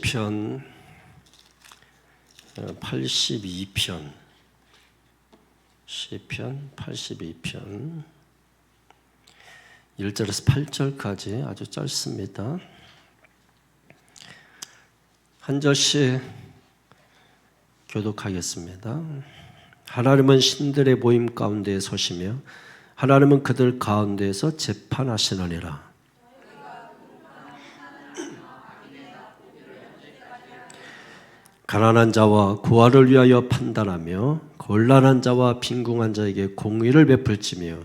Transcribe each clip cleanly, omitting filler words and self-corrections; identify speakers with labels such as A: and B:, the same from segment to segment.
A: 시편 82편 시편 82편 1절에서 8절까지 아주 짧습니다. 한 절씩 교독하겠습니다. 하나님은 신들의 모임 가운데에 서시며 하나님은 그들 가운데에서 재판하시느니라. 가난한 자와 고아를 위하여 판단하며 곤란한 자와 빈궁한 자에게 공의를 베풀지며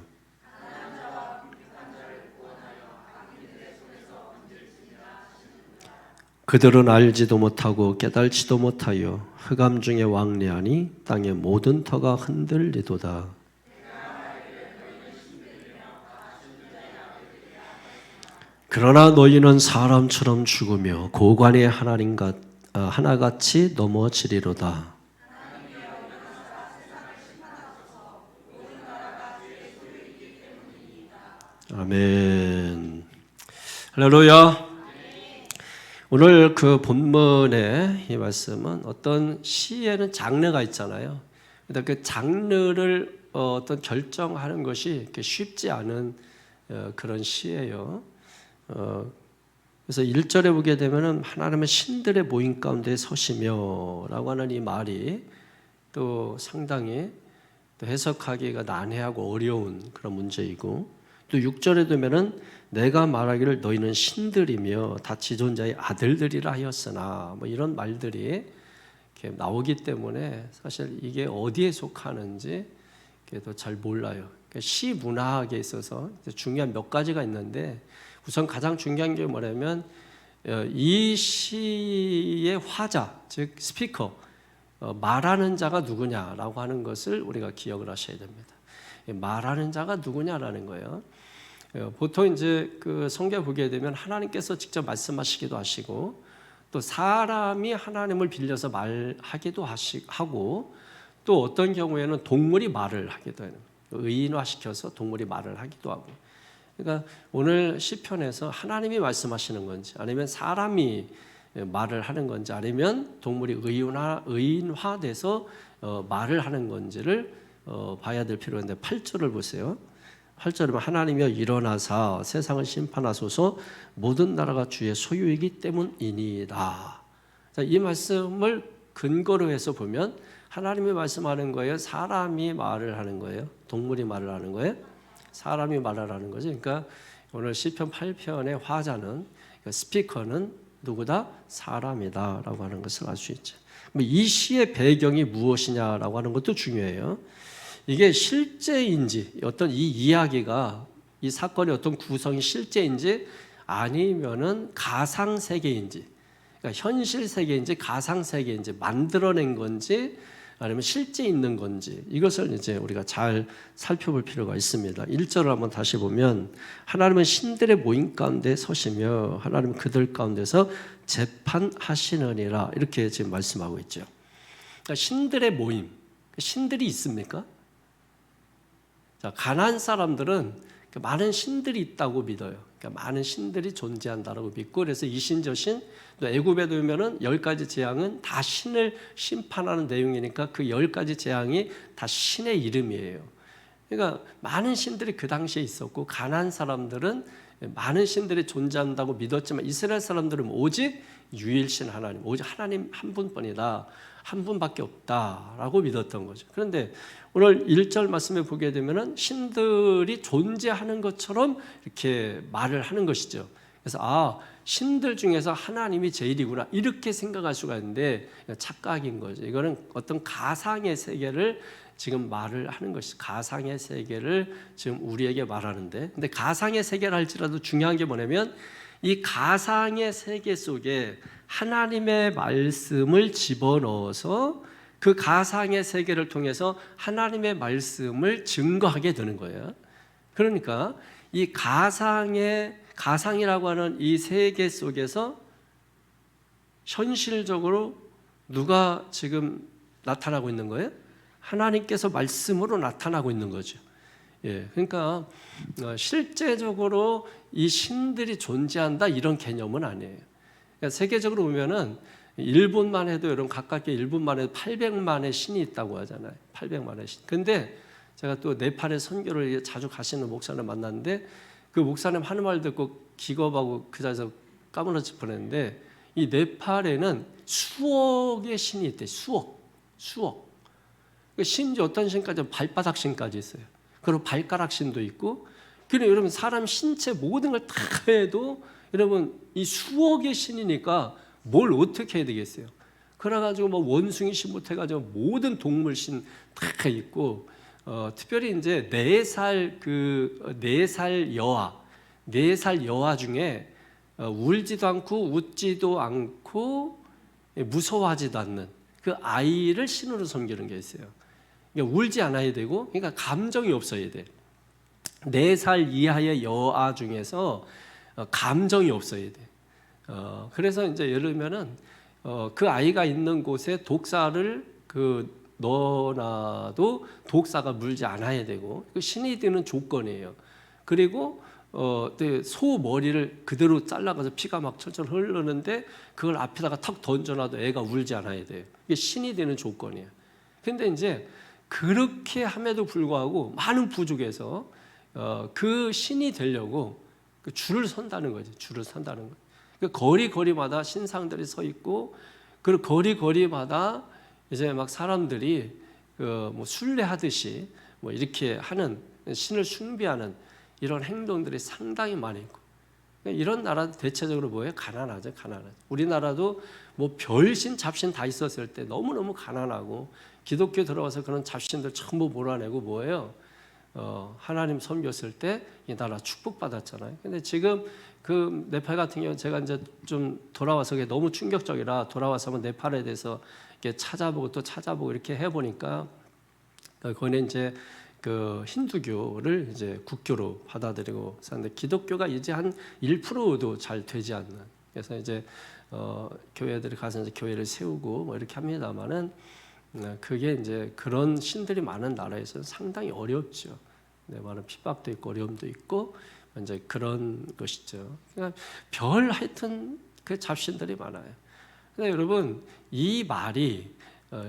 A: 그들은 알지도 못하고 깨달지도 못하여 흑암 중에 왕래하니 땅의 모든 터가 흔들리도다. 그러나 너희는 사람처럼 죽으며 고관의 하나같이 넘어지리로다. 아멘. 할렐루야. 오늘 그 본문의 이 말씀은 어떤 시에는 장르가 있잖아요. 그러니까 그 장르를 어떤 결정하는 것이 쉽지 않은 그런 시예요. 그래서 1절에 보게 되면은 하나님은 신들의 모임 가운데 서시며 라고 하는 이 말이 또 상당히 또 해석하기가 난해하고 어려운 그런 문제이고, 또 6절에 되면은 내가 말하기를 너희는 신들이며 다 지존자의 아들들이라 하였으나 뭐 이런 말들이 이렇게 나오기 때문에 사실 이게 어디에 속하는지 잘 몰라요. 그러니까 시 문학에 있어서 중요한 몇 가지가 있는데, 우선 가장 중요한 게 뭐냐면 이 시의 화자, 즉 스피커, 말하는 자가 누구냐라고 하는 것을 우리가 기억을 하셔야 됩니다. 말하는 자가 누구냐라는 거예요. 보통 이제 그 성경에 보게 되면 하나님께서 직접 말씀하시기도 하시고, 또 사람이 하나님을 빌려서 말하기도 하고, 또 어떤 경우에는 동물이 말을 하기도 해요. 의인화시켜서 동물이 말을 하기도 하고. 그러니까 오늘 시편에서 하나님이 말씀하시는 건지, 아니면 사람이 말을 하는 건지, 아니면 동물이 의인화돼서 말을 하는 건지를 봐야 될 필요가 있는데, 8절을 보세요. 8절에 하나님이여 일어나사 세상을 심판하소서 모든 나라가 주의 소유이기 때문이니라. 이 말씀을 근거로 해서 보면 하나님이 말씀하는 거예요? 사람이 말을 하는 거예요? 동물이 말을 하는 거예요? 사람이 말을 하는 거죠. 그러니까 오늘 시편 8편의 화자는, 스피커는 누구다? 사람이다라고 하는 것을 알 수 있죠. 이 시의 배경이 무엇이냐라고 하는 것도 중요해요. 이게 실제인지, 어떤 이 이야기가, 이 사건의 어떤 구성이 실제인지 아니면은 가상 세계인지, 그러니까 현실 세계인지 가상 세계인지, 만들어낸 건지 아니면 실제 있는 건지, 이것을 이제 우리가 잘 살펴볼 필요가 있습니다. 1절을 한번 다시 보면 하나님은 신들의 모임 가운데 서시며 하나님은 그들 가운데서 재판하시느니라, 이렇게 지금 말씀하고 있죠. 그러니까 신들의 모임, 신들이 있습니까? 자, 가나안 사람들은 많은 신들이 있다고 믿어요. 그러니까 많은 신들이 존재한다고 믿고, 그래서 이신저신, 또 애굽에도 보면은 10가지 재앙은 다 신을 심판하는 내용이니까 그 10가지 재앙이 다 신의 이름이에요. 그러니까 많은 신들이 그 당시에 있었고, 가나안 사람들은 많은 신들이 존재한다고 믿었지만 이스라엘 사람들은 오직 유일신 하나님, 오직 하나님 한 분뿐이다, 한 분밖에 없다라고 믿었던 거죠. 그런데 오늘 1절 말씀에 보게 되면은 신들이 존재하는 것처럼 이렇게 말을 하는 것이죠. 그래서 신들 중에서 하나님이 제일이구나, 이렇게 생각할 수가 있는데 착각인 거죠. 이거는 어떤 가상의 세계를 지금 말을 하는 것이, 가상의 세계를 지금 우리에게 말하는데, 근데 가상의 세계를 할지라도 중요한 게 뭐냐면 이 가상의 세계 속에 하나님의 말씀을 집어넣어서 그 가상의 세계를 통해서 하나님의 말씀을 증거하게 되는 거예요. 그러니까 이 가상이라고 하는 이 세계 속에서 현실적으로 누가 지금 나타나고 있는 거예요? 하나님께서 말씀으로 나타나고 있는 거죠. 그러니까 실제적으로 이 신들이 존재한다, 이런 개념은 아니에요. 그러니까 세계적으로 보면은 일본만 해도 여러분 가깝게 일본만 해도 800만의 신이 있다고 하잖아요. 800만의 신. 근데 제가 또 네팔에 선교를 자주 가시는 목사님 만났는데 그 목사님 하는 말 듣고 기겁하고 그 자리에서 까무러질 뻔했는데 이 네팔에는 수억의 신이 있대. 수억. 심지어 어떤 신까지 발바닥 신까지 있어요. 그리고 발가락 신도 있고. 그리고 여러분 사람 신체 모든 걸 다 해도 여러분 이 수억의 신이니까 뭘 어떻게 해야 되겠어요? 그래가지고 뭐 원숭이 신부터 해가지고 모든 동물 신 다 있고 특별히 이제 4살 여아 중에 울지도 않고 웃지도 않고 무서워하지도 않는 그 아이를 신으로 섬기는 게 있어요. 그러니까 울지 않아야 되고, 그러니까 감정이 없어야 돼. 4살 이하의 여아 중에서 감정이 없어야 돼. 그래서 이제 예를 들면은 그 아이가 있는 곳에 독사를 넣어놔도 독사가 물지 않아야 되고, 그 신이 되는 조건이에요. 그리고 소 머리를 그대로 잘라가서 피가 막 철철 흐르는데 그걸 앞에다가 탁 던져놔도 애가 울지 않아야 돼요. 이게 신이 되는 조건이에요. 근데 이제 그렇게 함에도 불구하고 많은 부족에서 그 신이 되려고 줄을 선다는 거지. 줄을 선다는 거. 거리마다 신상들이 서 있고, 그 거리마다 이제 막 사람들이 뭐 순례하듯이 뭐 이렇게 하는, 신을 숭배하는 이런 행동들이 상당히 많이 있고, 이런 나라도 대체적으로 뭐예요? 가난하죠. 우리나라도 뭐 별신 잡신 다 있었을 때 너무너무 가난하고, 기독교 들어와서 그런 잡신들 전부 몰아내고 뭐예요? 하나님 섬겼을 때 이 나라 축복받았잖아요. 근데 지금 그 네팔 같은 경우 제가 이제 좀 돌아와서 그게 너무 충격적이라 돌아와서 한번 네팔에 대해서 이렇게 찾아보고 또 찾아보고 이렇게 해보니까 거기는 이제 그 힌두교를 이제 국교로 받아들이고 사는데 기독교가 이제 한 1%도 잘 되지 않는, 그래서 이제 교회들이 가서 이제 교회를 세우고 뭐 이렇게 합니다만은 그게 이제 그런 신들이 많은 나라에서는 상당히 어렵죠. 네, 많은 핍박도 있고 어려움도 있고 이제 그런 것이죠. 그러니까 하여튼 그 잡신들이 많아요. 근데 여러분 이 말이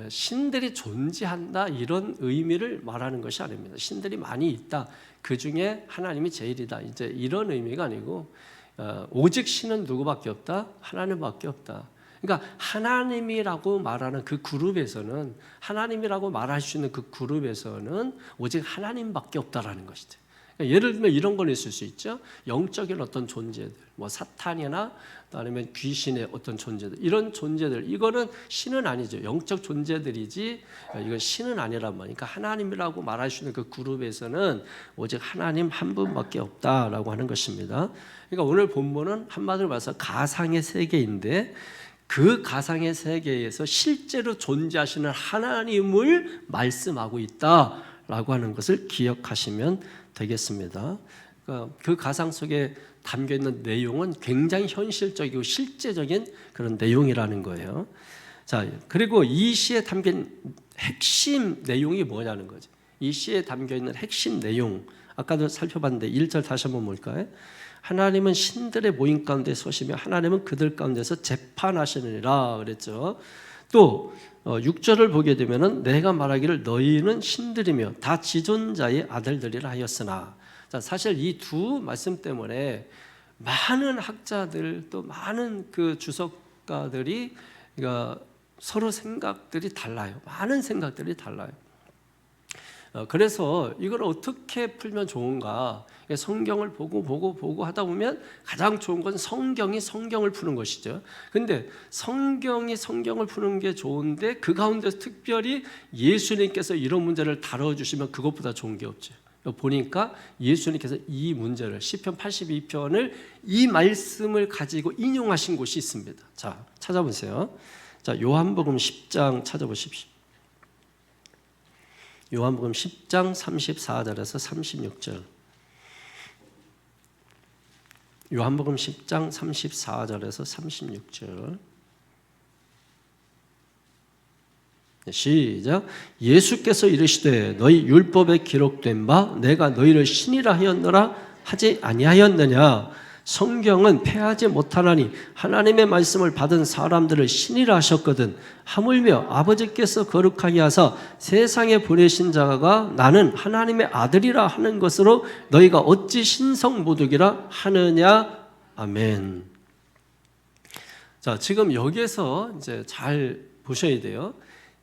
A: 신들이 존재한다 이런 의미를 말하는 것이 아닙니다. 신들이 많이 있다. 그 중에 하나님이 제일이다. 이제 이런 의미가 아니고 오직 신은 누구밖에 없다? 하나님밖에 없다. 그러니까 하나님이라고 말하는 그 그룹에서는, 하나님이라고 말할 수 있는 그 그룹에서는 오직 하나님밖에 없다라는 것이죠. 그러니까 예를 들면 이런 건 있을 수 있죠. 영적인 어떤 존재들, 뭐 사탄이나 아니면 귀신의 어떤 존재들, 이런 존재들, 이거는 신은 아니죠. 영적 존재들이지 이건 신은 아니란 말이니까, 그러니까 하나님이라고 말할 수 있는 그 그룹에서는 오직 하나님 한 분밖에 없다라고 하는 것입니다. 그러니까 오늘 본문은 한마디로 말해서 가상의 세계인데, 그 가상의 세계에서 실제로 존재하시는 하나님을 말씀하고 있다라고 하는 것을 기억하시면 되겠습니다. 그 가상 속에 담겨있는 내용은 굉장히 현실적이고 실제적인 그런 내용이라는 거예요. 자, 그리고 이 시에 담긴 핵심 내용이 뭐냐는 거죠. 이 시에 담겨있는 핵심 내용, 아까도 살펴봤는데 1절 다시 한번 볼까요? 하나님은 신들의 모임 가운데 서시며 하나님은 그들 가운데서 재판하시느니라 그랬죠. 또 6절을 보게 되면은 내가 말하기를 너희는 신들이며 다 지존자의 아들들이라 하였으나, 자, 사실 이 두 말씀 때문에 많은 학자들 또 많은 그 주석가들이 그러니까 서로 생각들이 달라요. 많은 생각들이 달라요. 그래서 이걸 어떻게 풀면 좋은가? 성경을 보고 하다 보면 가장 좋은 건 성경이 성경을 푸는 것이죠. 근데 성경이 성경을 푸는 게 좋은데 그 가운데서 특별히 예수님께서 이런 문제를 다뤄주시면 그것보다 좋은 게 없죠. 보니까 예수님께서 이 문제를 시편 82편을 이 말씀을 가지고 인용하신 곳이 있습니다. 자, 찾아보세요. 자, 요한복음 10장 찾아보십시오. 요한복음 10장 34절에서 36절. 요한복음 10장 34절에서 36절. 시작. 예수께서 이르시되 너희 율법에 기록된 바 내가 너희를 신이라 하였노라 하지 아니하였느냐. 성경은 패하지 못하나니 하나님의 말씀을 받은 사람들을 신이라 하셨거든. 하물며 아버지께서 거룩하게 하사 세상에 보내신 자가 나는 하나님의 아들이라 하는 것으로 너희가 어찌 신성모독이라 하느냐. 아멘. 자, 지금 여기에서 이제 잘 보셔야 돼요.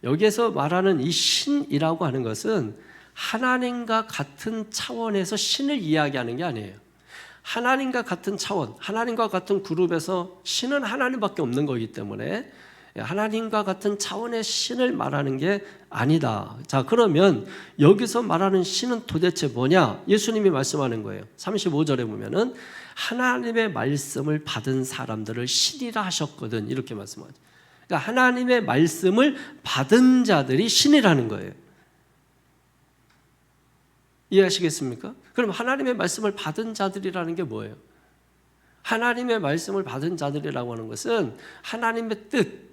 A: 여기에서 말하는 이 신이라고 하는 것은 하나님과 같은 차원에서 신을 이야기하는 게 아니에요. 하나님과 같은 차원, 하나님과 같은 그룹에서 신은 하나님밖에 없는 거기 때문에 하나님과 같은 차원의 신을 말하는 게 아니다. 자, 그러면 여기서 말하는 신은 도대체 뭐냐? 예수님이 말씀하는 거예요. 35절에 보면은 하나님의 말씀을 받은 사람들을 신이라 하셨거든. 이렇게 말씀하죠. 그러니까 하나님의 말씀을 받은 자들이 신이라는 거예요. 이해하시겠습니까? 그럼 하나님의 말씀을 받은 자들이라는 게 뭐예요? 하나님의 말씀을 받은 자들이라고 하는 것은 하나님의 뜻,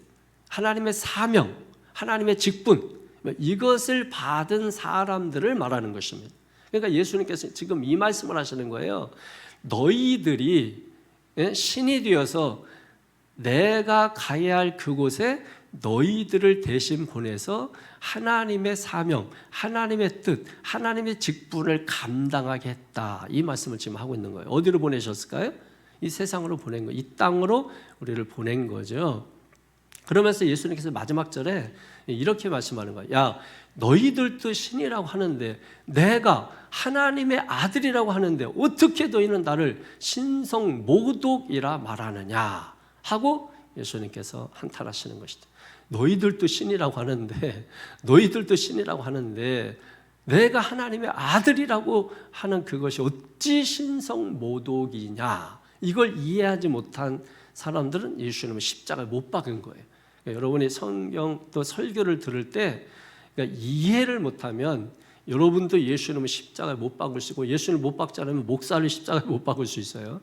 A: 하나님의 사명, 하나님의 직분, 이것을 받은 사람들을 말하는 것입니다. 그러니까 예수님께서 지금 이 말씀을 하시는 거예요. 너희들이 신이 되어서 내가 가야 할 그곳에 너희들을 대신 보내서 하나님의 사명, 하나님의 뜻, 하나님의 직분을 감당하게 했다. 이 말씀을 지금 하고 있는 거예요. 어디로 보내셨을까요? 이 세상으로 보낸 거, 이 땅으로 우리를 보낸 거죠. 그러면서 예수님께서 마지막 절에 이렇게 말씀하는 거예요. 야, 너희들도 신이라고 하는데 내가 하나님의 아들이라고 하는데 어떻게 너희는 나를 신성모독이라 말하느냐 하고 예수님께서 한탄하시는 것이죠. 너희들도 신이라고 하는데 내가 하나님의 아들이라고 하는 그것이 어찌 신성모독이냐. 이걸 이해하지 못한 사람들은 예수님은 십자가에 못 박은 거예요. 그러니까 여러분이 성경 또 설교를 들을 때 그러니까 이해를 못하면 여러분도 예수님은 십자가에 못 박을 수 있고 예수님을 못 박지 않으면 목사를 십자가에 못 박을 수 있어요.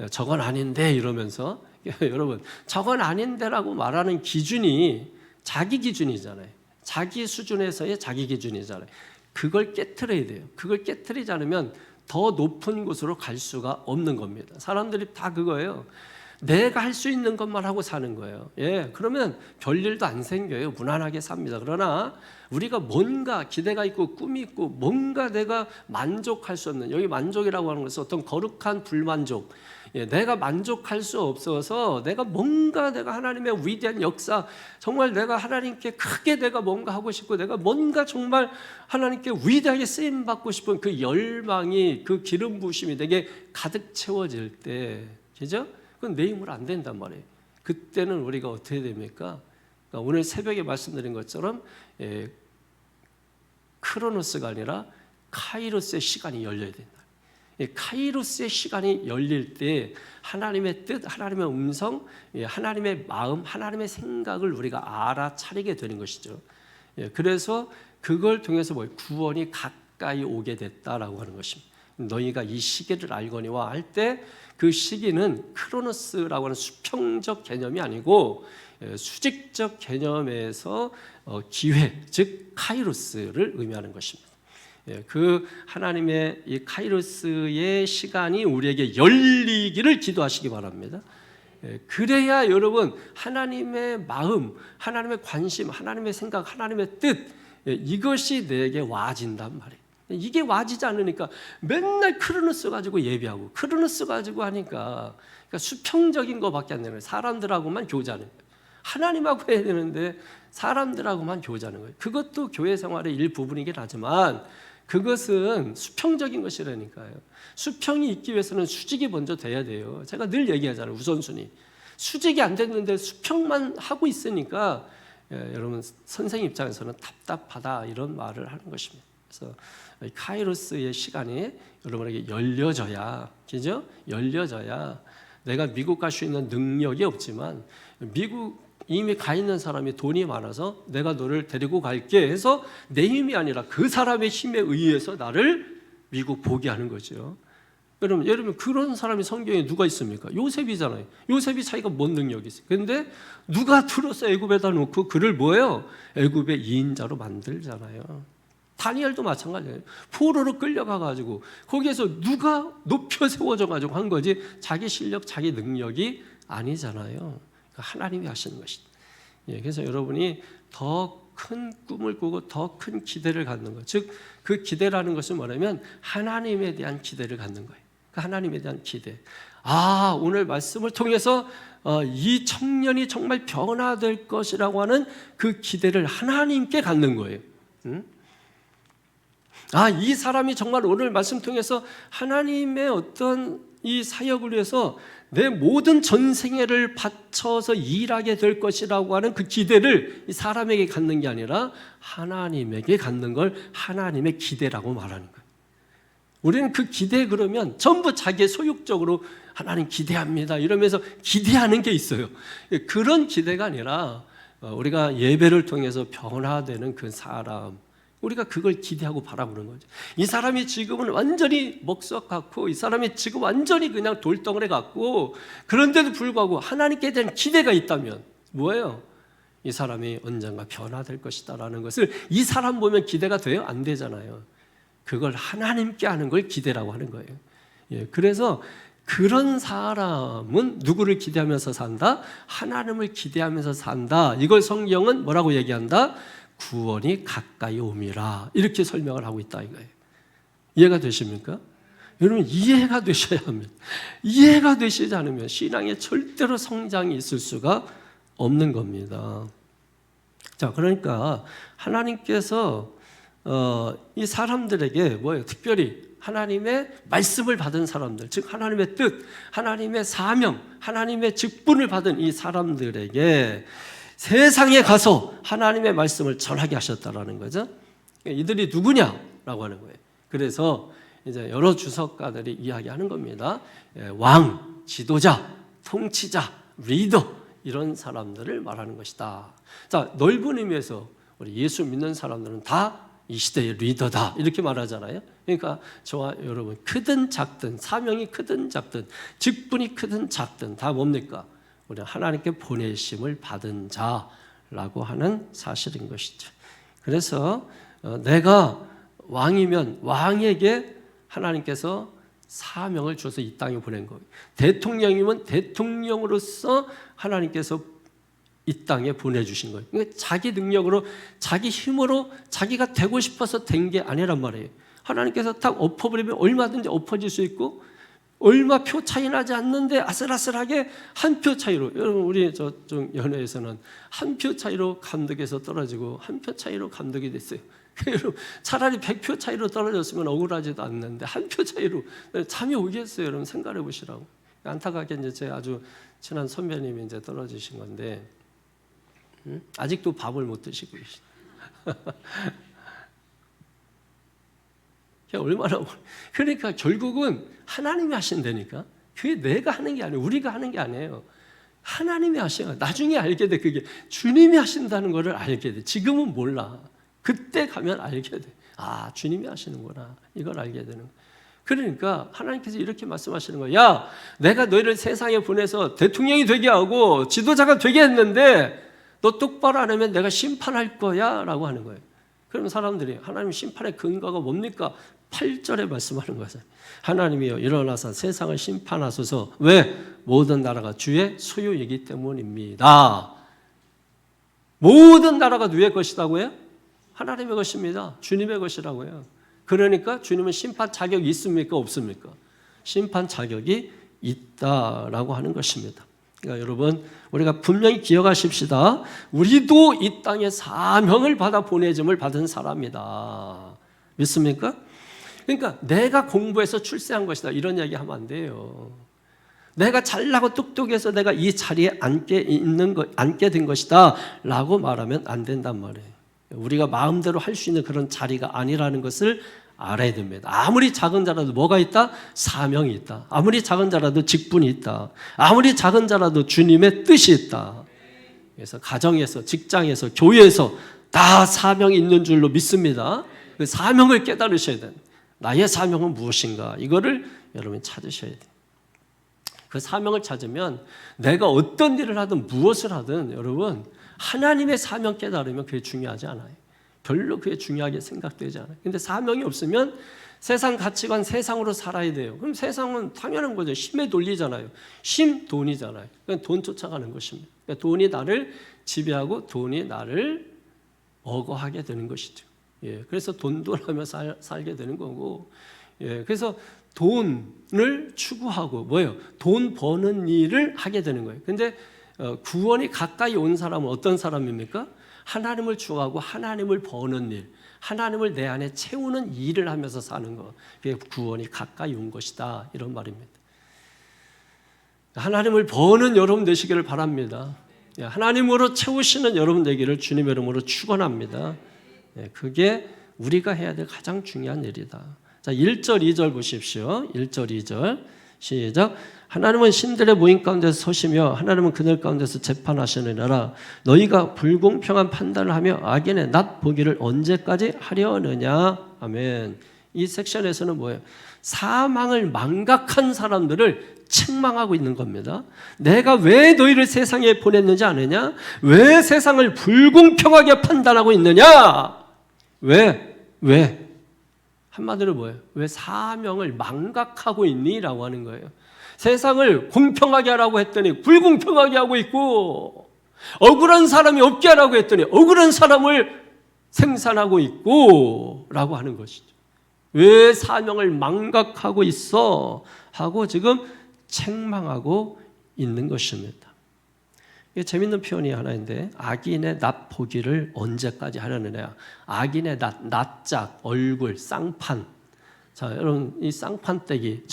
A: 저건 아닌데 이러면서 여러분 저건 아닌데라고 말하는 기준이 자기 기준이잖아요. 자기 수준에서의 자기 기준이잖아요. 그걸 깨트려야 돼요. 그걸 깨트리지 않으면 더 높은 곳으로 갈 수가 없는 겁니다. 사람들이 다 그거예요. 내가 할 수 있는 것만 하고 사는 거예요. 예, 그러면 별일도 안 생겨요. 무난하게 삽니다. 그러나 우리가 뭔가 기대가 있고 꿈이 있고 뭔가 내가 만족할 수 없는, 여기 만족이라고 하는 것은 어떤 거룩한 불만족, 예, 내가 만족할 수 없어서 내가 하나님의 위대한 역사, 정말 내가 하나님께 크게 내가 뭔가 하고 싶고 내가 뭔가 정말 하나님께 위대하게 쓰임 받고 싶은 그 열망이, 그 기름 부으심이 내게 가득 채워질 때, 그죠? 그건 내 힘으로 안 된단 말이에요. 그때는 우리가 어떻게 됩니까? 그러니까 오늘 새벽에 말씀드린 것처럼 크로노스가 아니라 카이로스의 시간이 열려야 된다. 카이로스의 시간이 열릴 때 하나님의 뜻, 하나님의 음성, 하나님의 마음, 하나님의 생각을 우리가 알아차리게 되는 것이죠. 그래서 그걸 통해서 구원이 가까이 오게 됐다라고 하는 것입니다. 너희가 이 시기를 알거니와 할 때 그 시기는 크로노스라고 하는 수평적 개념이 아니고 수직적 개념에서 기회, 즉 카이로스를 의미하는 것입니다. 그 하나님의 이 카이로스의 시간이 우리에게 열리기를 기도하시기 바랍니다. 그래야 여러분 하나님의 마음, 하나님의 관심, 하나님의 생각, 하나님의 뜻, 이것이 내게 와진단 말이에요. 이게 와지지 않으니까 맨날 크로노스 가지고 예배하고 크로노스 가지고 하니까 그러니까 수평적인 것밖에 안 되는 거예요. 사람들하고만 교제하는 거예요. 하나님하고 해야 되는데 사람들하고만 교제하는 거예요. 그것도 교회 생활의 일부분이긴 하지만 그것은 수평적인 것이라니까요. 수평이 있기 위해서는 수직이 먼저 돼야 돼요. 제가 늘 얘기하잖아요. 우선순위. 수직이 안 됐는데 수평만 하고 있으니까 여러분 선생님 입장에서는 답답하다 이런 말을 하는 것입니다. 그래서 카이로스의 시간이 여러분에게 열려져야, 그죠? 열려져야 내가 미국 갈 수 있는 능력이 없지만 미국 이미 가 있는 사람이 돈이 많아서 내가 너를 데리고 갈게 해서 내 힘이 아니라 그 사람의 힘에 의해서 나를 미국 보게 하는 거죠. 여러분 그런 사람이 성경에 누가 있습니까? 요셉이잖아요. 요셉이 자기가 뭔 능력이 있어요. 그런데 누가 들어서 애굽에다 놓고 그를 뭐예요? 애굽의 2인자로 만들잖아요. 다니엘도 마찬가지예요. 포로로 끌려가가지고 거기에서 누가 높여 세워져가지고 한 거지 자기 실력, 자기 능력이 아니잖아요. 하나님이 하시는 것이다. 그래서 여러분이 더 큰 꿈을 꾸고 더 큰 기대를 갖는 것, 즉 그 기대라는 것은 뭐냐면 하나님에 대한 기대를 갖는 거예요. 그 하나님에 대한 기대. 오늘 말씀을 통해서 이 청년이 정말 변화될 것이라고 하는 그 기대를 하나님께 갖는 거예요. 이 사람이 정말 오늘 말씀 통해서 하나님의 어떤 이 사역을 위해서 내 모든 전생애를 바쳐서 일하게 될 것이라고 하는 그 기대를 이 사람에게 갖는 게 아니라 하나님에게 갖는 걸 하나님의 기대라고 말하는 거예요. 우리는 그 기대 그러면 전부 자기의 소유적으로 하나님 기대합니다 이러면서 기대하는 게 있어요. 그런 기대가 아니라 우리가 예배를 통해서 변화되는 그 사람, 우리가 그걸 기대하고 바라보는 거죠. 이 사람이 지금은 완전히 먹석 같고 이 사람이 지금 완전히 그냥 돌덩어리 같고 그런데도 불구하고 하나님께 대한 기대가 있다면 뭐예요? 이 사람이 언젠가 변화될 것이다 라는 것을 이 사람 보면 기대가 돼요? 안 되잖아요. 그걸 하나님께 하는 걸 기대라고 하는 거예요. 그래서 그런 사람은 누구를 기대하면서 산다? 하나님을 기대하면서 산다. 이걸 성경은 뭐라고 얘기한다? 구원이 가까이 옴이라 이렇게 설명을 하고 있다 이거예요. 이해가 되십니까? 여러분 이해가 되셔야 합니다. 이해가 되시지 않으면 신앙에 절대로 성장이 있을 수가 없는 겁니다. 자, 그러니까 하나님께서 이 사람들에게 뭐예요? 특별히 하나님의 말씀을 받은 사람들, 즉 하나님의 뜻, 하나님의 사명, 하나님의 직분을 받은 이 사람들에게 세상에 가서 하나님의 말씀을 전하게 하셨다라는 거죠. 이들이 누구냐라고 하는 거예요. 그래서 이제 여러 주석가들이 이야기하는 겁니다. 왕, 지도자, 통치자, 리더 이런 사람들을 말하는 것이다. 자, 넓은 의미에서 우리 예수 믿는 사람들은 다 이 시대의 리더다 이렇게 말하잖아요. 그러니까 저와 여러분 크든 작든 사명이 크든 작든 직분이 크든 작든 다 뭡니까? 우리는 하나님께 보내심을 받은 자라고 하는 사실인 것이죠. 그래서 내가 왕이면 왕에게 하나님께서 사명을 줘서 이 땅에 보낸 거예요. 대통령이면 대통령으로서 하나님께서 이 땅에 보내주신 거예요. 그러니까 자기 능력으로 자기 힘으로 자기가 되고 싶어서 된 게 아니란 말이에요. 하나님께서 딱 엎어버리면 얼마든지 엎어질 수 있고 얼마 표 차이 나지 않는데 아슬아슬하게 한 표 차이로, 여러분 우리 저쪽 연회에서는 한 표 차이로 감독에서 떨어지고 한 표 차이로 감독이 됐어요. 차라리 100표 차이로 떨어졌으면 억울하지도 않는데 한 표 차이로 잠이 오겠어요. 여러분 생각해 보시라고. 안타깝게 이제 제 아주 친한 선배님이 이제 떨어지신 건데 아직도 밥을 못 드시고 계시죠. 얼마나, 그러니까 결국은 하나님이 하신다니까. 그게 내가 하는 게 아니에요. 우리가 하는 게 아니에요. 하나님이 하셔요. 나중에 알게 돼. 그게 주님이 하신다는 것을 알게 돼. 지금은 몰라. 그때 가면 알게 돼. 주님이 하시는구나. 이걸 알게 되는 거예요. 그러니까 하나님께서 이렇게 말씀하시는 거예요. 야, 내가 너희를 세상에 보내서 대통령이 되게 하고 지도자가 되게 했는데 너 똑바로 안 하면 내가 심판할 거야 라고 하는 거예요. 그러면 사람들이 하나님 심판의 근거가 뭡니까? 8절에 말씀하는 거죠. 하나님이여 일어나서 세상을 심판하소서. 왜? 모든 나라가 주의 소유이기 때문입니다. 모든 나라가 누구의 것이라고요? 하나님의 것입니다. 주님의 것이라고요. 그러니까 주님은 심판 자격이 있습니까? 없습니까? 심판 자격이 있다라고 하는 것입니다. 그러니까 여러분 우리가 분명히 기억하십시다. 우리도 이 땅에 사명을 받아 보내짐을 받은 사람이다. 믿습니까? 그러니까 내가 공부해서 출세한 것이다 이런 이야기 하면 안 돼요. 내가 잘나고 똑똑해서 내가 이 자리에 앉게 된 것이다 라고 말하면 안 된단 말이에요. 우리가 마음대로 할 수 있는 그런 자리가 아니라는 것을 알아야 됩니다. 아무리 작은 자라도 뭐가 있다? 사명이 있다. 아무리 작은 자라도 직분이 있다. 아무리 작은 자라도 주님의 뜻이 있다. 그래서 가정에서, 직장에서, 교회에서 다 사명이 있는 줄로 믿습니다. 그 사명을 깨달으셔야 돼요. 나의 사명은 무엇인가? 이거를 여러분 찾으셔야 돼요. 그 사명을 찾으면 내가 어떤 일을 하든 무엇을 하든 여러분 하나님의 사명 깨달으면 그게 중요하지 않아요. 별로 그게 중요하게 생각되지 않아요. 근데 사명이 없으면 세상 가치관 세상으로 살아야 돼요. 그럼 세상은 당연한 거죠. 힘에 돌리잖아요. 힘, 돈이잖아요. 그러니까 돈 쫓아가는 것입니다. 그러니까 돈이 나를 지배하고 돈이 나를 억어하게 되는 것이죠. 예, 그래서 돈하며 살게 되는 거고, 예, 그래서 돈을 추구하고 뭐예요? 돈 버는 일을 하게 되는 거예요. 근데 구원이 가까이 온 사람은 어떤 사람입니까? 하나님을 추구하고 하나님을 버는 일, 하나님을 내 안에 채우는 일을 하면서 사는 것, 그게 구원이 가까이 온 것이다, 이런 말입니다. 하나님을 버는 여러분 되시기를 바랍니다. 하나님으로 채우시는 여러분 되기를 주님의 이름으로 축원합니다. 그게 우리가 해야 될 가장 중요한 일이다. 자, 1절, 2절 보십시오. 1절, 2절 시작. 하나님은 신들의 모임 가운데서 서시며 하나님은 그들 가운데서 재판하시느니라. 너희가 불공평한 판단을 하며 악인의 낫 보기를 언제까지 하려느냐. 아멘. 이 섹션에서는 뭐예요? 사망을 망각한 사람들을 책망하고 있는 겁니다. 내가 왜 너희를 세상에 보냈는지 아느냐? 왜 세상을 불공평하게 판단하고 있느냐? 왜? 한마디로 뭐예요? 왜 사명을 망각하고 있니? 라고 하는 거예요. 세상을 공평하게 하라고 했더니 불공평하게 하고 있고, 억울한 사람이 없게 하라고 했더니 억울한 사람을 생산하고 있고 라고 하는 것이죠. 왜 사명을 망각하고 있어? 하고 지금 책망하고 있는 것입니다. 이게 재밌는 표현이 하나인데, 악인의 낫 보기를 언제까지 하려느냐. 악인의 낫짝, 얼굴, 쌍판. 자, 여러분, 이 쌍판떼기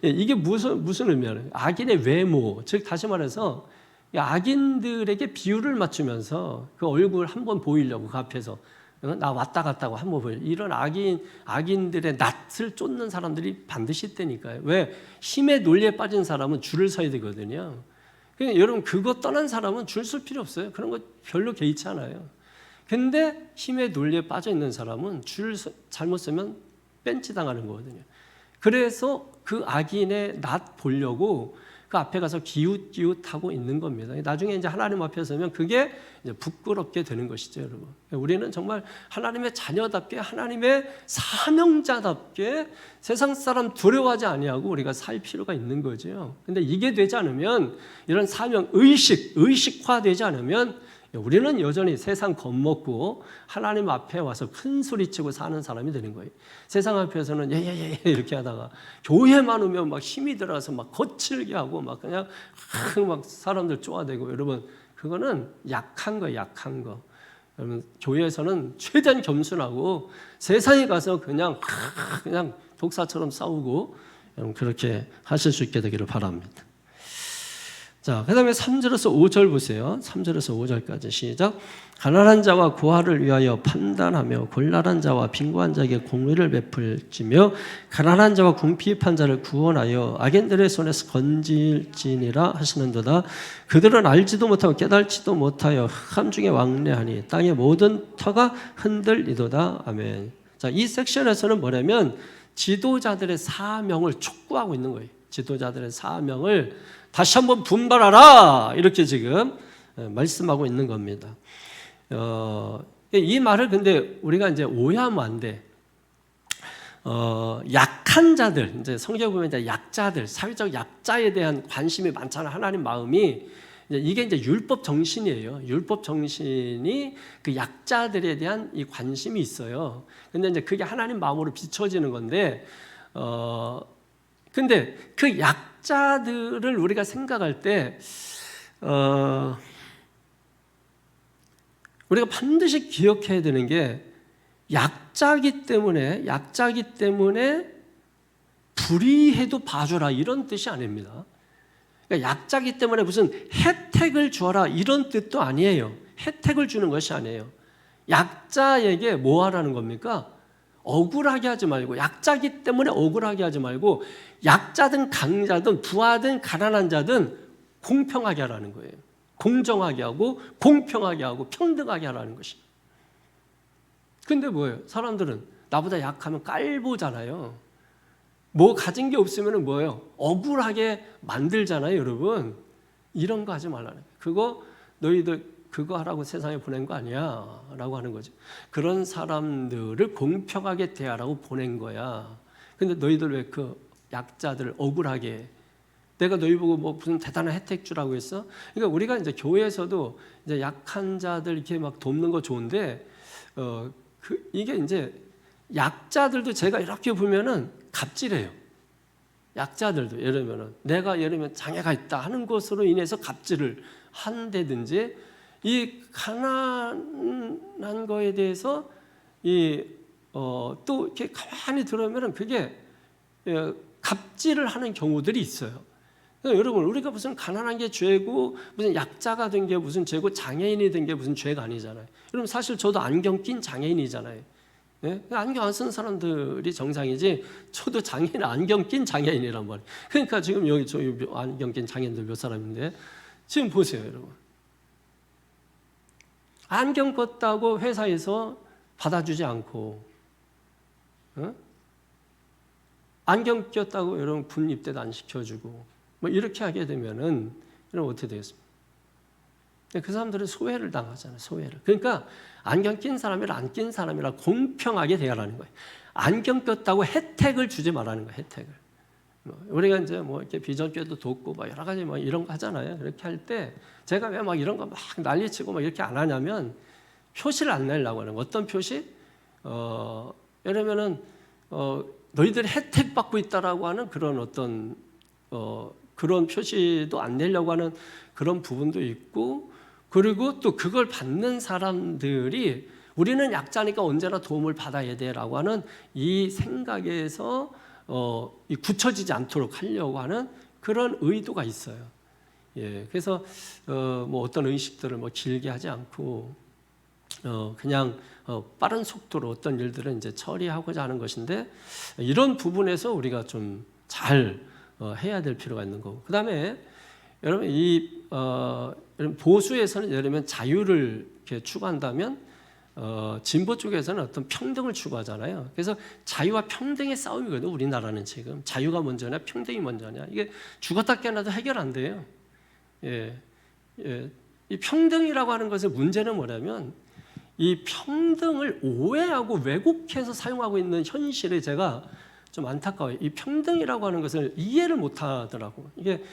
A: 이게 무슨 의미예요? 악인의 외모, 즉 다시 말해서 악인들에게 비유를 맞추면서 그 얼굴 한번 보이려고 그 앞에서 나 왔다 갔다 하고 한번 보이려고, 이런 악인들의 낯을 쫓는 사람들이 반드시 있다니까요. 왜? 힘의 논리에 빠진 사람은 줄을 서야 되거든요. 그러니까 여러분, 그거 떠난 사람은 줄 설 필요 없어요. 그런 거 별로 개의치 않아요. 근데 힘의 논리에 빠져 있는 사람은 줄 잘못 서면 벤치 당하는 거거든요. 그래서 그 악인의 낫 보려고 그 앞에 가서 기웃기웃하고 있는 겁니다. 나중에 이제 하나님 앞에 서면 그게 이제 부끄럽게 되는 것이죠, 여러분. 우리는 정말 하나님의 자녀답게, 하나님의 사명자답게 세상 사람 두려워하지 아니하고 우리가 살 필요가 있는 거죠. 근데 이게 되지 않으면, 이런 사명 의식화되지 않으면 우리는 여전히 세상 겁먹고 하나님 앞에 와서 큰 소리치고 사는 사람이 되는 거예요. 세상 앞에서는 예예예 이렇게 하다가 교회만 오면 막 힘이 들어서 막 거칠게 하고 막 그냥 막 사람들 쪼아대고, 여러분 그거는 약한 거예요, 약한 거. 여러분 교회에서는 최대한 겸손하고 세상에 가서 그냥 독사처럼 싸우고, 여러분 그렇게 하실 수 있게 되기를 바랍니다. 자, 그 다음에 3절에서 5절 보세요. 3절에서 5절까지 시작. 가난한 자와 고아를 위하여 판단하며 곤란한 자와 빈곤한 자에게 공의를 베풀지며 가난한 자와 궁핍한 자를 구원하여 악인들의 손에서 건질지니라 하시는도다. 그들은 알지도 못하고 깨달지도 못하여 흑암 중에 왕래하니 땅의 모든 터가 흔들리도다. 아멘. 자, 이 섹션에서는 뭐냐면 지도자들의 사명을 촉구하고 있는 거예요. 지도자들의 사명을 다시 한번 분발하라, 이렇게 지금 말씀하고 있는 겁니다. 이 말을 근데 우리가 이제 오해하면 안 돼. 약한 자들, 이제 성경에 보면 이제 약자들, 사회적 약자에 대한 관심이 많잖아요. 하나님 마음이. 이게 이제 율법 정신이에요. 율법 정신이 그 약자들에 대한 이 관심이 있어요. 근데 이제 그게 하나님 마음으로 비춰지는 건데, 근데 그 약자들을 우리가 생각할 때, 우리가 반드시 기억해야 되는 게, 약자기 때문에 불의해도 봐줘라, 이런 뜻이 아닙니다. 그러니까 약자기 때문에 무슨 혜택을 주어라, 이런 뜻도 아니에요. 혜택을 주는 것이 아니에요. 약자에게 뭐 하라는 겁니까? 억울하게 하지 말고, 약자기 때문에 억울하게 하지 말고, 약자든 강자든 부하든 가난한 자든 공평하게 하라는 거예요. 공정하게 하고 공평하게 하고 평등하게 하라는 것입니다. 근데 뭐예요? 사람들은 나보다 약하면 깔보잖아요. 뭐 가진 게 없으면 뭐예요? 억울하게 만들잖아요, 여러분. 이런 거 하지 말라는 거예요. 그거 너희들 그거 하라고 세상에 보낸 거 아니야 라고 하는 거죠. 그런 사람들을 공평하게 대하라고 보낸 거야. 근데 너희들 왜 그 약자들 억울하게, 내가 너희 보고 뭐 무슨 대단한 혜택 주라고 했어? 그러니까 우리가 이제 교회에서도 이제 약한 자들 이렇게 막 돕는 거 좋은데, 이게 이제 약자들도 제가 이렇게 보면은 갑질해요. 약자들도 예를 들면 내가 예를 들면 장애가 있다 하는 것으로 인해서 갑질을 한다든지, 이 가난한 거에 대해서 또 이렇게 가만히 들으면은 그게 갑질을 하는 경우들이 있어요. 그러니까 여러분, 우리가 무슨 가난한 게 죄고 무슨 약자가 된 게 무슨 죄고 장애인이 된 게 무슨 죄가 아니잖아요. 여러분, 사실 저도 안경 낀 장애인이잖아요. 예? 안경 안 쓰는 사람들이 정상이지, 저도 장애인, 안경 낀 장애인이란 말이에요. 그러니까 지금 여기 저 안경 낀 장애인들 몇 사람인데, 지금 보세요, 여러분. 안경 꼈다고 회사에서 받아주지 않고, 안경 꼈다고 여러분 군 입대도 안 시켜주고, 뭐 이렇게 하게 되면은 여러분 어떻게 되겠습니까? 그 사람들은 소외를 당하잖아요. 소외를. 그러니까 안경 낀 사람이랑 안 낀 사람이랑 공평하게 대하라는 거예요. 안경 꼈다고 혜택을 주지 말라는 거예요. 혜택을. 우리가 이제 뭐 이렇게 비전교회도 돕고 막 여러 가지 뭐 이런 거 하잖아요. 그렇게 할 때 제가 왜 막 이런 거 막 난리치고 막 이렇게 안 하냐면, 표시를 안 내려고 하는 거. 어떤 표시? 예를 들면은 너희들이 혜택 받고 있다라고 하는 그런 어떤 그런 표시도 안 내려고 하는 그런 부분도 있고, 그리고 또 그걸 받는 사람들이 우리는 약자니까 언제나 도움을 받아야 돼라고 하는 이 생각에서 굳혀지지 않도록 하려고 하는 그런 의도가 있어요. 예, 그래서 뭐 어떤 의식들을 뭐 길게 하지 않고 그냥 빠른 속도로 어떤 일들은 이제 처리하고자 하는 것인데, 이런 부분에서 우리가 좀 잘 해야 될 필요가 있는 거고, 그 다음에 여러분 여러분 보수에서는 예를 들면 자유를 이렇게 추구한다면, 진보 쪽에서는 어떤 평등을 추구하잖아요. 그래서 자유와 평등의 싸움이거든요. 우리나라는 지금 자유가 먼저냐 평등이 먼저냐, 이게 죽었다 깨어나도 해결 안 돼요. 예, 이 평등이라고 하는 것의 문제는 뭐냐면, 이 평등을 오해하고 왜곡해서 사용하고 있는 현실에 제가 좀 안타까워요. 이 평등이라고 하는 것을 이해를 못 하더라고. 이게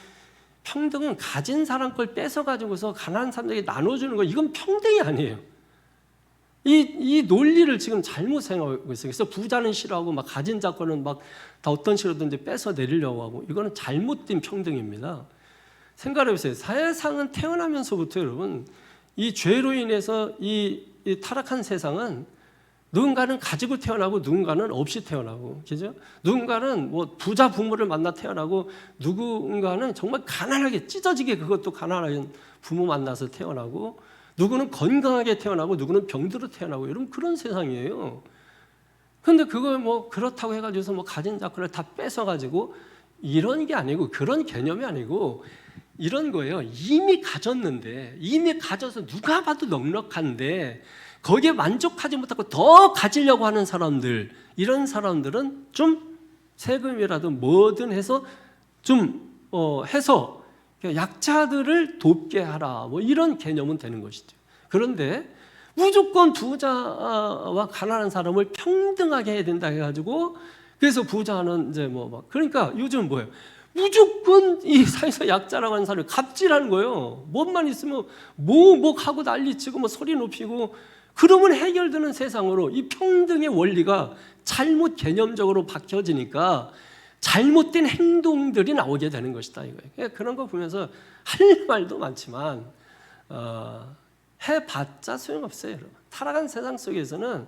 A: 평등은 가진 사람 걸 뺏어 가지고서 가난한 사람들에게 나눠주는 거, 이건 평등이 아니에요. 이 논리를 지금 잘못 생각하고 있어요. 그래서 부자는 싫어하고 막 가진 자 거는 막 다 어떤 식으로든지 뺏어 내리려고 하고, 이거는 잘못된 평등입니다. 생각해 보세요. 세상은 태어나면서부터 여러분, 이 죄로 인해서 이 타락한 세상은 누군가는 가지고 태어나고 누군가는 없이 태어나고, 그죠? 누군가는 뭐 부자 부모를 만나 태어나고, 누군가는 정말 가난하게 찢어지게 그것도 가난한 부모 만나서 태어나고, 누구는 건강하게 태어나고 누구는 병들어 태어나고, 여러분 그런 세상이에요. 근데 그걸 뭐 그렇다고 해가지고서 뭐 가진 자들을 다 뺏어가지고 이런 게 아니고, 그런 개념이 아니고 이런 거예요. 이미 가졌는데, 이미 가져서 누가 봐도 넉넉한데 거기에 만족하지 못하고 더 가지려고 하는 사람들, 이런 사람들은 좀 세금이라도 뭐든 해서 좀 해서 약자들을 돕게 하라, 뭐 이런 개념은 되는 것이죠. 그런데 무조건 부자와 가난한 사람을 평등하게 해야 된다 해가지고, 그래서 부자는 이제 뭐 막, 그러니까 요즘 뭐예요? 무조건 이 사회에서 약자라고 하는 사람을 갑질하는 거예요. 뭐만 있으면 뭐 하고 난리치고 뭐 소리 높이고, 그러면 해결되는 세상으로 이 평등의 원리가 잘못 개념적으로 박혀지니까 잘못된 행동들이 나오게 되는 것이다 이거예요. 그런 거 보면서 할 말도 많지만 해봤자 소용없어요. 여러분. 타락한 세상 속에서는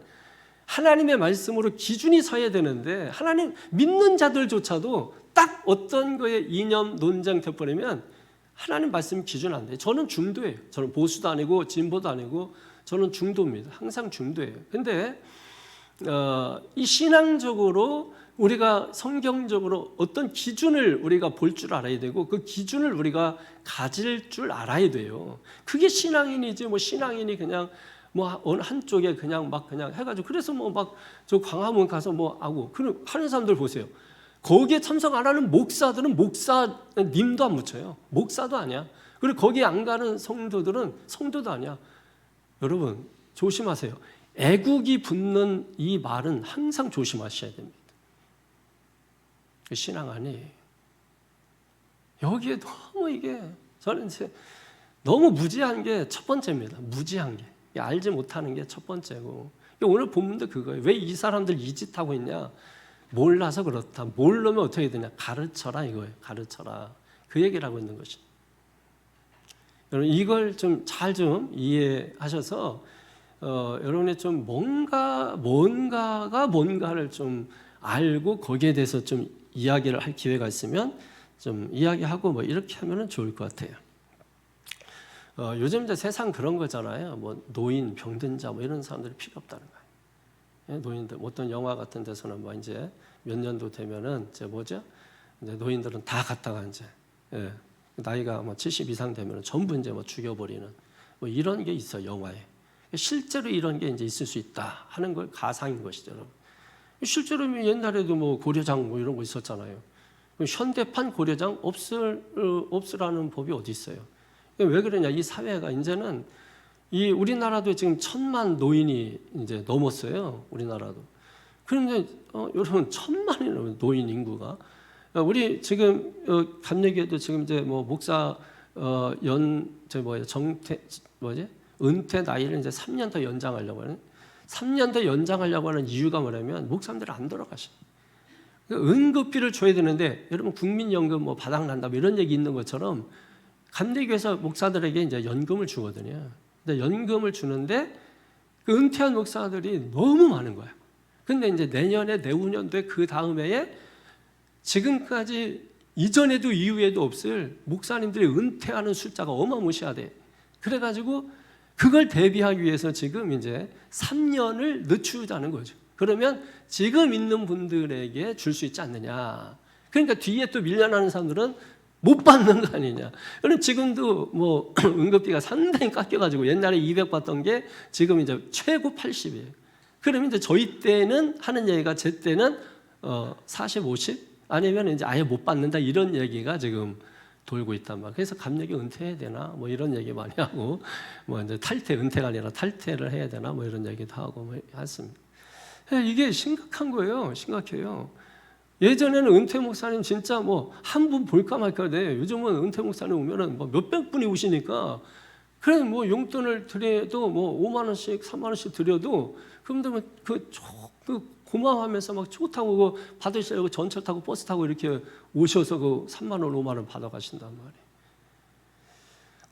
A: 하나님의 말씀으로 기준이 서야 되는데, 하나님 믿는 자들조차도 딱 어떤 거에 이념 논쟁 돼버리면 하나님 말씀 기준 안 돼요. 저는 중도예요. 저는 보수도 아니고 진보도 아니고 저는 중도입니다. 항상 중도예요. 근데 이 신앙적으로 우리가 성경적으로 어떤 기준을 우리가 볼 줄 알아야 되고, 그 기준을 우리가 가질 줄 알아야 돼요. 그게 신앙인이지, 뭐 신앙인이 그냥 뭐 어느 한쪽에 그냥 막 그냥 해가지고, 그래서 뭐 막 저 광화문 가서 뭐 하고 하는 사람들 보세요. 거기에 참석 안 하는 목사들은 목사님도 안 묻혀요. 목사도 아니야. 그리고 거기 안 가는 성도들은 성도도 아니야. 여러분 조심하세요. 애국이 붙는 이 말은 항상 조심하셔야 됩니다. 신앙 아니에요. 여기에 너무 이게 저는 이제 너무 무지한 게 첫 번째입니다. 무지한 게 알지 못하는 게 첫 번째고, 오늘 본문도 그거예요. 왜 이 사람들 이 짓 하고 있냐? 몰라서 그렇다. 모르면 어떻게 되냐? 가르쳐라 이거예요. 가르쳐라. 그 얘기를 하고 있는 것이. 여러분 이걸 좀 잘 좀 이해하셔서 여러분의 좀 뭔가가 뭔가를 좀 알고 거기에 대해서 좀 이야기를 할 기회가 있으면 좀 이야기하고 뭐 이렇게 하면은 좋을 것 같아요. 요즘 이제 세상 그런 거잖아요. 뭐 노인, 병든 자 뭐 이런 사람들이 필요 없다는 거예요. 노인들 어떤 영화 같은 데서는 뭐 이제 몇 년도 되면은 이제 뭐죠? 이제 노인들은 다 갖다가 이제 나이가 뭐 70 이상 되면은 전부 이제 뭐 죽여버리는 뭐 이런 게 있어 영화에. 실제로 이런 게 이제 있을 수 있다 하는 걸 가상인 것이죠, 여러분. 실제로 옛날에도 뭐 고려장 뭐 이런 거 있었잖아요. 현대판 고려장 없으라는 법이 어디 있어요? 왜 그러냐? 이 사회가 이제는 이 우리나라도 지금 1,000만 노인이 이제 넘었어요. 우리나라도. 그런데 여러분 1,000만이 넘은 노인 인구가 우리 지금 감리교회도 지금 이제 뭐 목사 은퇴 나이를 이제 3년 더 연장하려고 하는 3년 더 연장하려고 하는 이유가 뭐냐면 목사님들이 안 돌아가셔. 응급비를 줘야 되는데 여러분 국민연금 뭐 바닥난다 뭐 이런 얘기 있는 것처럼 감리교회에서 목사들에게 이제 연금을 주거든요. 근데 연금을 주는데 그 은퇴한 목사들이 너무 많은 거야. 근데 이제 내년에 내후년도에 그 다음 해에 지금까지 이전에도 이후에도 없을 목사님들이 은퇴하는 숫자가 어마무시하대. 그래가지고 그걸 대비하기 위해서 지금 이제 3년을 늦추자는 거죠. 그러면 지금 있는 분들에게 줄 수 있지 않느냐. 그러니까 뒤에 또 밀려나는 사람들은 못 받는 거 아니냐. 그럼 지금도 뭐 응급비가 상당히 깎여가지고 옛날에 200 받던 게 지금 이제 최고 80이에요. 그러면 이제 저희 때는 하는 얘기가 제 때는 40, 50 아니면 이제 아예 못 받는다 이런 얘기가 지금 돌고 있단 말이에요. 그래서 감력이 은퇴해야 되나 뭐 이런 얘기 많이 하고 뭐 이제 은퇴가 아니라 탈퇴를 해야 되나 뭐 이런 얘기도 하고 뭐 했습니다. 이게 심각한 거예요. 심각해요. 예전에는 은퇴 목사님 진짜 뭐 한 분 볼까 말까인데 요즘은 은퇴 목사님 오면은 뭐 몇백 분이 오시니까 그래 뭐 용돈을 드려도 뭐 5만 원씩 3만 원씩 드려도 그분들 그 고마워하면서 막 좋다고 받으시려고 전철 타고 버스 타고 이렇게 오셔서 그 3만 원 5만 원 받아가신단 말이에요.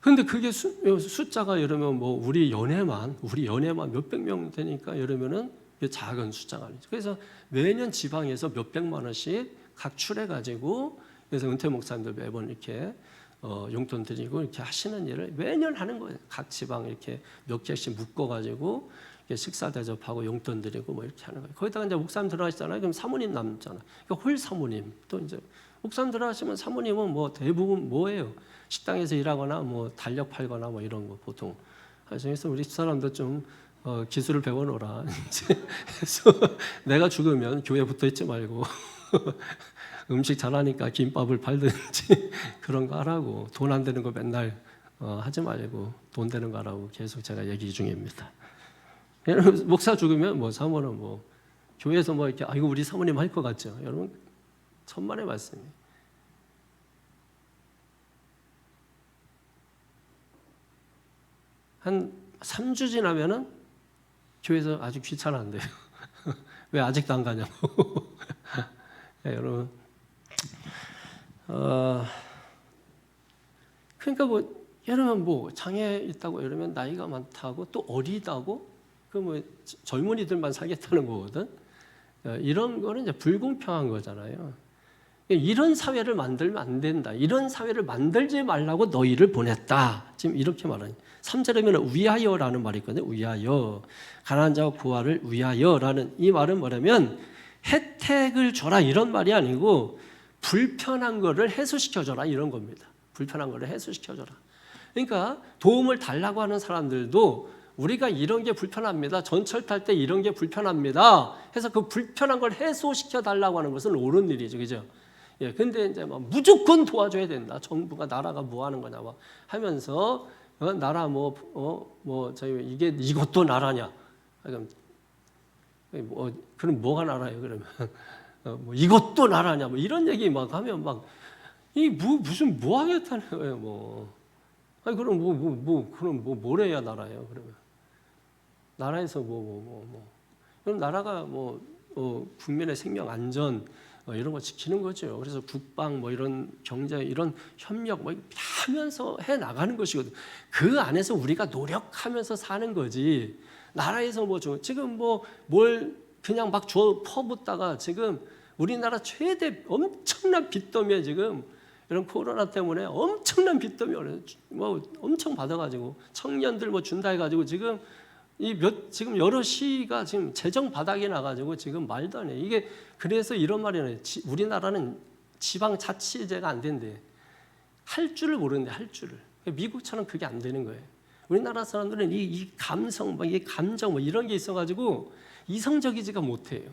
A: 그런데 그게 숫자가 이러면 뭐 우리 연회만 몇백 명 되니까 이러면은 작은 숫자가 아니죠. 그래서 매년 지방에서 몇백만 원씩 각출해가지고 그래서 은퇴 목사님들 매번 이렇게 용돈 드리고 이렇게 하시는 일을 매년 하는 거예요. 각 지방 이렇게 몇 개씩 묶어가지고 식사 대접하고 용돈 드리고 뭐 이렇게 하는 거예요. 거기다가 이제 목사님 들어가시잖아요. 그럼 사모님 남잖아요. 그러니까 홀 사모님 또 이제 목사님 들어가시면 사모님은 뭐 대부분 뭐예요? 식당에서 일하거나 뭐 달력 팔거나 뭐 이런 거 보통. 그래서 우리 사람도 좀 기술을 배워놓으라. 그래서 내가 죽으면 교회 붙어 있지 말고 음식 잘하니까 김밥을 팔든지 그런 거 하라고. 돈 안 되는 거 맨날 하지 말고 돈 되는 거 하라고 계속 제가 얘기 중입니다. 여러분 목사 죽으면 뭐 사모는 뭐 교회에서 뭐 이렇게 아이고 우리 사모님 할 것 같죠. 여러분 천만의 말씀이에요. 한 3주 지나면은 교회에서 아주 귀찮아한대요. 왜 아직도 안 가냐고. 네, 여러분. 그러니까 뭐 여러분 뭐 장애 있다고 이러면 나이가 많다고 또 어리다고 그 뭐 젊은이들만 살겠다는 거거든. 이런 거는 이제 불공평한 거잖아요. 이런 사회를 만들면 안 된다. 이런 사회를 만들지 말라고 너희를 보냈다. 지금 이렇게 말하는. 3절에 보면 위하여라는 말이 있거든요. 위하여. 가난한 자와 부활을 위하여라는 이 말은 뭐냐면 혜택을 줘라 이런 말이 아니고 불편한 거를 해소시켜줘라 이런 겁니다. 불편한 거를 해소시켜줘라. 그러니까 도움을 달라고 하는 사람들도 우리가 이런 게 불편합니다. 전철 탈 때 이런 게 불편합니다. 해서 그 불편한 걸 해소시켜 달라고 하는 것은 옳은 일이죠. 그죠? 예, 근데 이제 막 무조건 도와줘야 된다. 정부가 나라가 뭐 하는 거냐 막 하면서 나라 저희 이것도 나라냐? 그럼 그럼 뭐가 나라예요? 그러면 뭐 이것도 나라냐? 뭐 이런 얘기 막 하면 막 이 무슨 뭐 하겠다는 거예요, 뭐. 아니 그럼 그럼 뭘 해야 나라예요? 그러면 나라에서 그럼 나라가 국민의 생명 안전 이런 거 지키는 거죠. 그래서 국방 이런 경제 이런 협력 하면서 해 나가는 것이거든. 그 안에서 우리가 노력하면서 사는 거지. 나라에서 지금 뭘 그냥 막 퍼붓다가 지금 우리나라 최대 엄청난 빚더미에 지금 이런 코로나 때문에 엄청난 빚더미 엄청 받아가지고 청년들 준다 해가지고 지금 지금 여러 시가 지금 재정 바닥에 나가지고 지금 말도 안 해. 이게 그래서 이런 말이네. 우리나라는 지방 자치제가 안 된대. 할 줄을 모르는데 할 줄을. 미국처럼 그게 안 되는 거예요. 우리나라 사람들은 이 감성, 이 감정 이런 게 있어가지고 이성적이지가 못해요.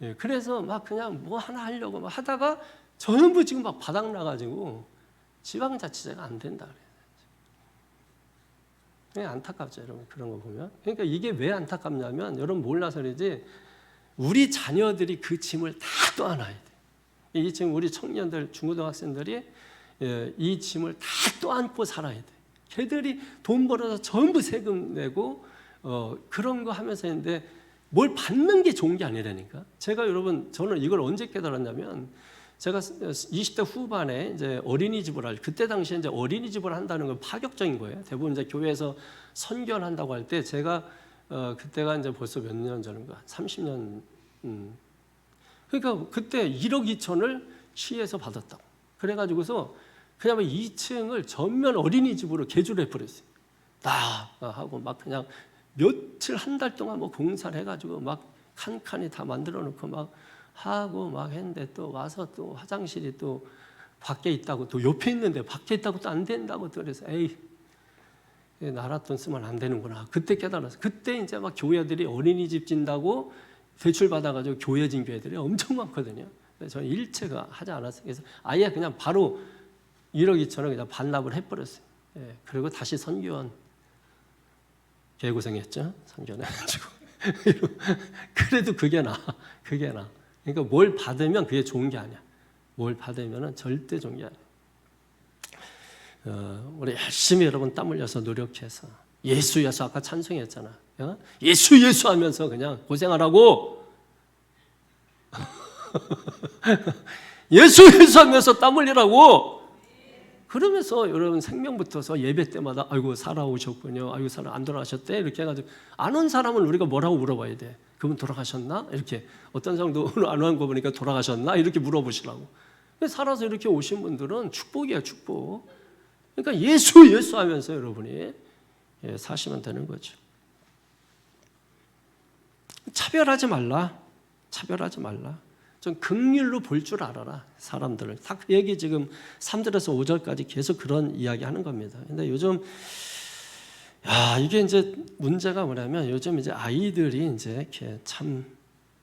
A: 예, 그래서 막 그냥 뭐 하나 하려고 막 하다가 전부 지금 막 바닥 나가지고 지방 자치제가 안 된다 그래요. 그냥 안타깝죠, 여러분. 그런 거 보면. 그러니까 이게 왜 안타깝냐면 여러분 몰라서 그러지 우리 자녀들이 그 짐을 다 떠안아야 돼. 이 지금 우리 청년들, 중고등학생들이 이 짐을 다 떠안고 살아야 돼. 걔들이 돈 벌어서 전부 세금 내고 그런 거 하면서 했는데 뭘 받는 게 좋은 게 아니라니까. 제가 여러분 저는 이걸 언제 깨달았냐면 제가 20대 후반에 이제 어린이집을 그때 당시에 이제 어린이집을 한다는 건 파격적인 거예요. 대부분 이제 교회에서 선교를 한다고 할 때 제가 그때가 이제 벌써 몇 년 전인가 30년 그러니까 그때 1억 2천을 시에서 받았다고. 그래가지고서 그냥 2층을 전면 어린이집으로 개조를 해버렸어요. 하고 막 그냥 며칠 한 달 동안 공사를 해가지고 막 칸칸이 다 만들어 놓고 막 하고 막 했는데 또 와서 또 화장실이 또 밖에 있다고 또 옆에 있는데 밖에 있다고 또 안 된다고 또 그래서 에이 나라 돈 쓰면 안 되는구나. 그때 깨달았어. 그때 이제 막 교회들이 어린이집 진다고 대출 받아가지고 교회 진 교회들이 엄청 많거든요. 그래서 저는 일체가 하지 않았어요. 그래서 아예 그냥 바로 1억 2천을 그냥 반납을 해버렸어요. 예, 그리고 다시 선교원 개고생했죠. 선교해가지고 그래도 그게 나. 그러니까 뭘 받으면 그게 좋은 게 아니야. 뭘 받으면 절대 좋은 게 아니야. 우리 열심히 여러분 땀 흘려서 노력해서 예수 아까 찬송했잖아. 예수 하면서 그냥 고생하라고. 예수 하면서 땀 흘리라고. 그러면서 여러분 생명부터서 예배 때마다 아이고 살아오셨군요. 아이고 안 돌아가셨대. 이렇게 해가지고 안 온 사람은 우리가 뭐라고 물어봐야 돼. 그분 돌아가셨나? 이렇게 어떤 사람도 오늘 안 온 거 보니까 돌아가셨나? 이렇게 물어보시라고. 살아서 이렇게 오신 분들은 축복이야, 축복. 그러니까 예수 하면서 여러분이 사시면 되는 거죠. 차별하지 말라. 좀 긍휼로 볼 줄 알아라. 사람들을. 다 그 얘기 지금 3절에서 5절까지 계속 그런 이야기 하는 겁니다. 근데 요즘 이게 이제 문제가 뭐냐면 요즘 이제 아이들이 이제 이렇게 참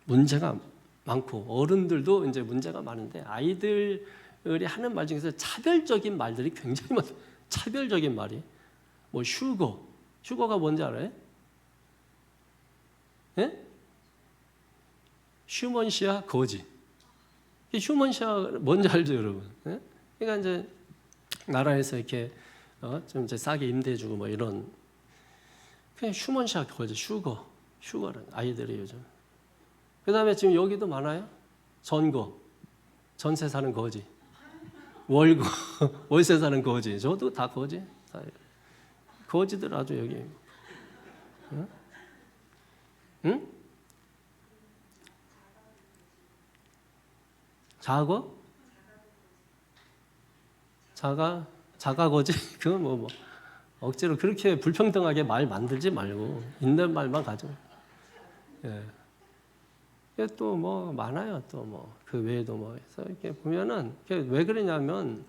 A: 문제가 많고 어른들도 이제 문제가 많은데 아이들이 하는 말 중에서 차별적인 말들이 굉장히 많아요. 차별적인 말이 휴거가 뭔지 알아요? 예? 휴먼시아 거지. 휴먼시아 뭔지 알죠, 여러분? 예? 그러니까 이제 나라에서 이렇게 좀 이제 싸게 임대해주고 이런 그냥 휴먼시아 거지. 휴거는 아이들이 요즘. 그다음에 지금 여기도 많아요. 전세 사는 거지. 월세 사는 거지. 저도 다 거지. 거지들 아주 여기. 응? 자가 거지? 그건 억지로 그렇게 불평등하게 말 만들지 말고 있는 말만 가져. 예. 또 많아요. 또 그 외에도 그래서 이렇게 보면은 왜 그러냐면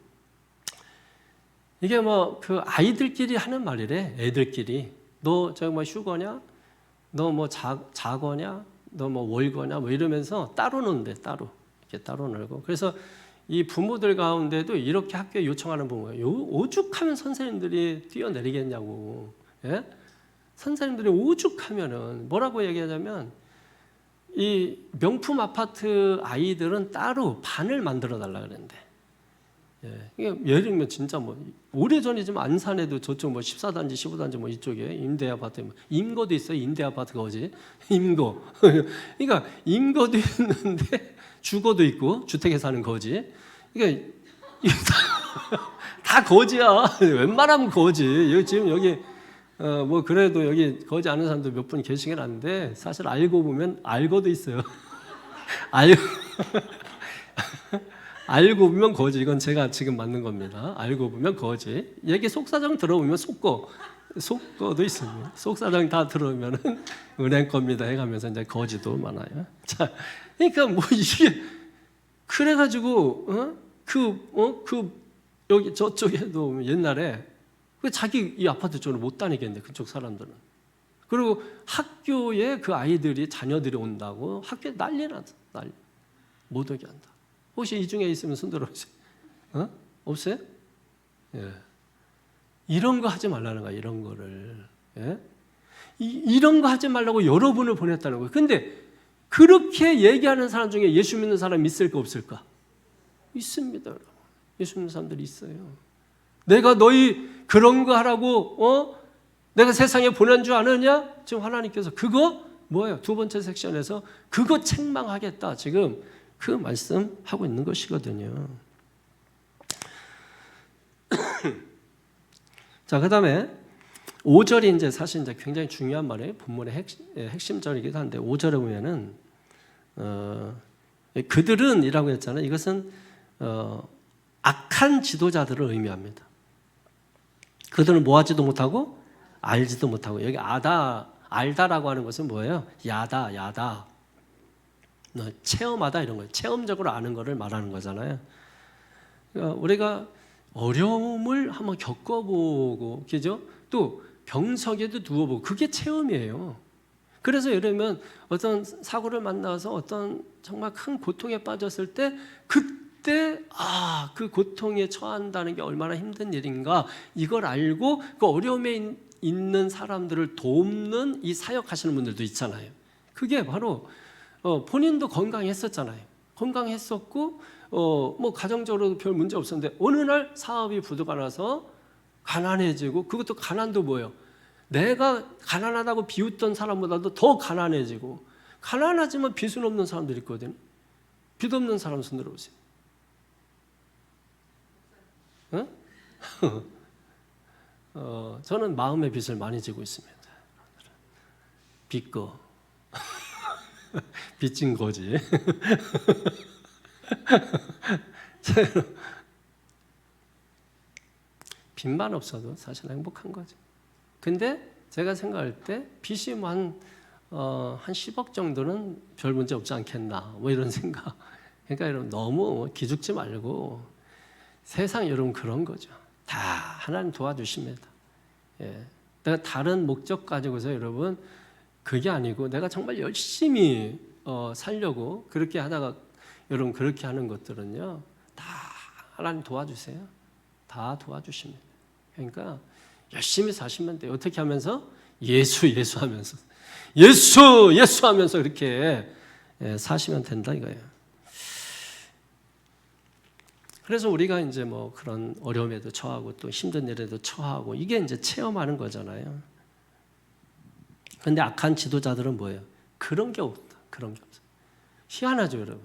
A: 이게 그 아이들끼리 하는 말이래. 애들끼리 너 저기 휴거냐? 너 자거냐? 너 월거냐? 이러면서 따로 노는데 따로 이렇게 따로 놀고 그래서 이 부모들 가운데도 이렇게 학교에 요청하는 부모가 오죽하면 선생님들이 뛰어내리겠냐고. 예? 선생님들이 오죽하면은 뭐라고 얘기하자면 이 명품 아파트 아이들은 따로 반을 만들어 달라 그랬는데. 예. 예를 들면 진짜 뭐 오래전이지만 안산에도 저쪽 뭐 14단지, 15단지 뭐 이쪽에 임대 아파트, 임거도 있어요. 임대 아파트가 어지? 임거. 그러니까 임거도 있는데 주거도 있고 주택에 사는 거지. 그러니까 다 거지야. 웬만하면 거지. 여기 지금 여기 뭐 그래도 여기 거지 않은 사람도 몇 분 계시긴 한데 사실 알고 보면 알고도 있어요. 알고 보면 거지. 이건 제가 지금 맞는 겁니다. 알고 보면 거지. 얘기 속사정 들어보면 속거도 있습니다. 속사정 다 들어오면은 은행 겁니다 해가면서 이제 거지도 많아요. 자, 그러니까 뭐 이게 그래가지고 여기 저쪽에도 옛날에 자기 이 아파트 쪽으로 못 다니겠네 그쪽 사람들은. 그리고 학교에 그 아이들이 자녀들이 온다고 학교에 난리 났어. 난리 못 오게 한다. 혹시 이 중에 있으면 손 들어보세요. 없어요? 예. 이런 거 하지 말라는 거야. 이런 거를. 예? 이런 거 하지 말라고 여러분을 보냈다는 거예요. 근데 그렇게 얘기하는 사람 중에 예수 믿는 사람 있을까 없을까? 있습니다. 여러분. 예수 믿는 사람들이 있어요. 내가 너희 그런 거 하라고 내가 세상에 보낸 줄 아느냐? 지금 하나님께서 그거 뭐예요? 두 번째 섹션에서 그거 책망하겠다. 지금 그 말씀하고 있는 것이거든요. 자, 그다음에 5절이 이제 사실 이제 굉장히 중요한 말이에요. 본문의 핵심절이기도 한데 5절에 보면은 그들은이라고 했잖아요. 이것은 악한 지도자들을 의미합니다. 그들은 뭐 하지도 못하고 알지도 못하고 여기 알다라고 하는 것은 뭐예요? 야다. 체험하다 이런 거예요. 체험적으로 아는 것을 말하는 거잖아요. 그러니까 우리가 어려움을 한번 겪어보고, 그죠? 또 병석에도 누워보고 그게 체험이에요. 그래서 예를 들면 어떤 사고를 만나서 어떤 정말 큰 고통에 빠졌을 때 그때 그 고통에 처한다는 게 얼마나 힘든 일인가 이걸 알고 그 어려움에 있는 사람들을 돕는 이 사역하시는 분들도 있잖아요. 그게 바로 본인도 건강했었잖아요. 건강했었고 뭐 가정적으로도 별 문제 없었는데 어느 날 사업이 부도가 나서 가난해지고 그것도 가난도 뭐예요? 내가 가난하다고 비웃던 사람보다도 더 가난해지고 가난하지만 빚은 없는 사람들이 있거든요. 빚 없는 사람 손 들어보세요. 저는 마음의 빚을 많이 지고 있습니다. 빚거 빚진 거지. 빚만 없어도 사실 행복한 거죠. 근데 제가 생각할 때 빚이 한 10억 정도는 별 문제 없지 않겠나 뭐 이런 생각. 그러니까 여러분 너무 기죽지 말고 세상 여러분 그런 거죠. 다 하나님 도와주십니다. 예. 내가 다른 목적 가지고서 여러분 그게 아니고 내가 정말 열심히 살려고 그렇게 하다가 여러분 그렇게 하는 것들은요 다 하나님 도와주세요. 다 도와주십니다. 그러니까 열심히 사시면 돼요. 어떻게 하면서? 예수 하면서 예수 하면서 그렇게 사시면 된다 이거예요. 그래서 우리가 이제 뭐 그런 어려움에도 처하고 또 힘든 일에도 처하고 이게 이제 체험하는 거잖아요. 근데 악한 지도자들은 뭐예요? 그런 게 없다. 그런 게 없어. 희한하죠, 여러분.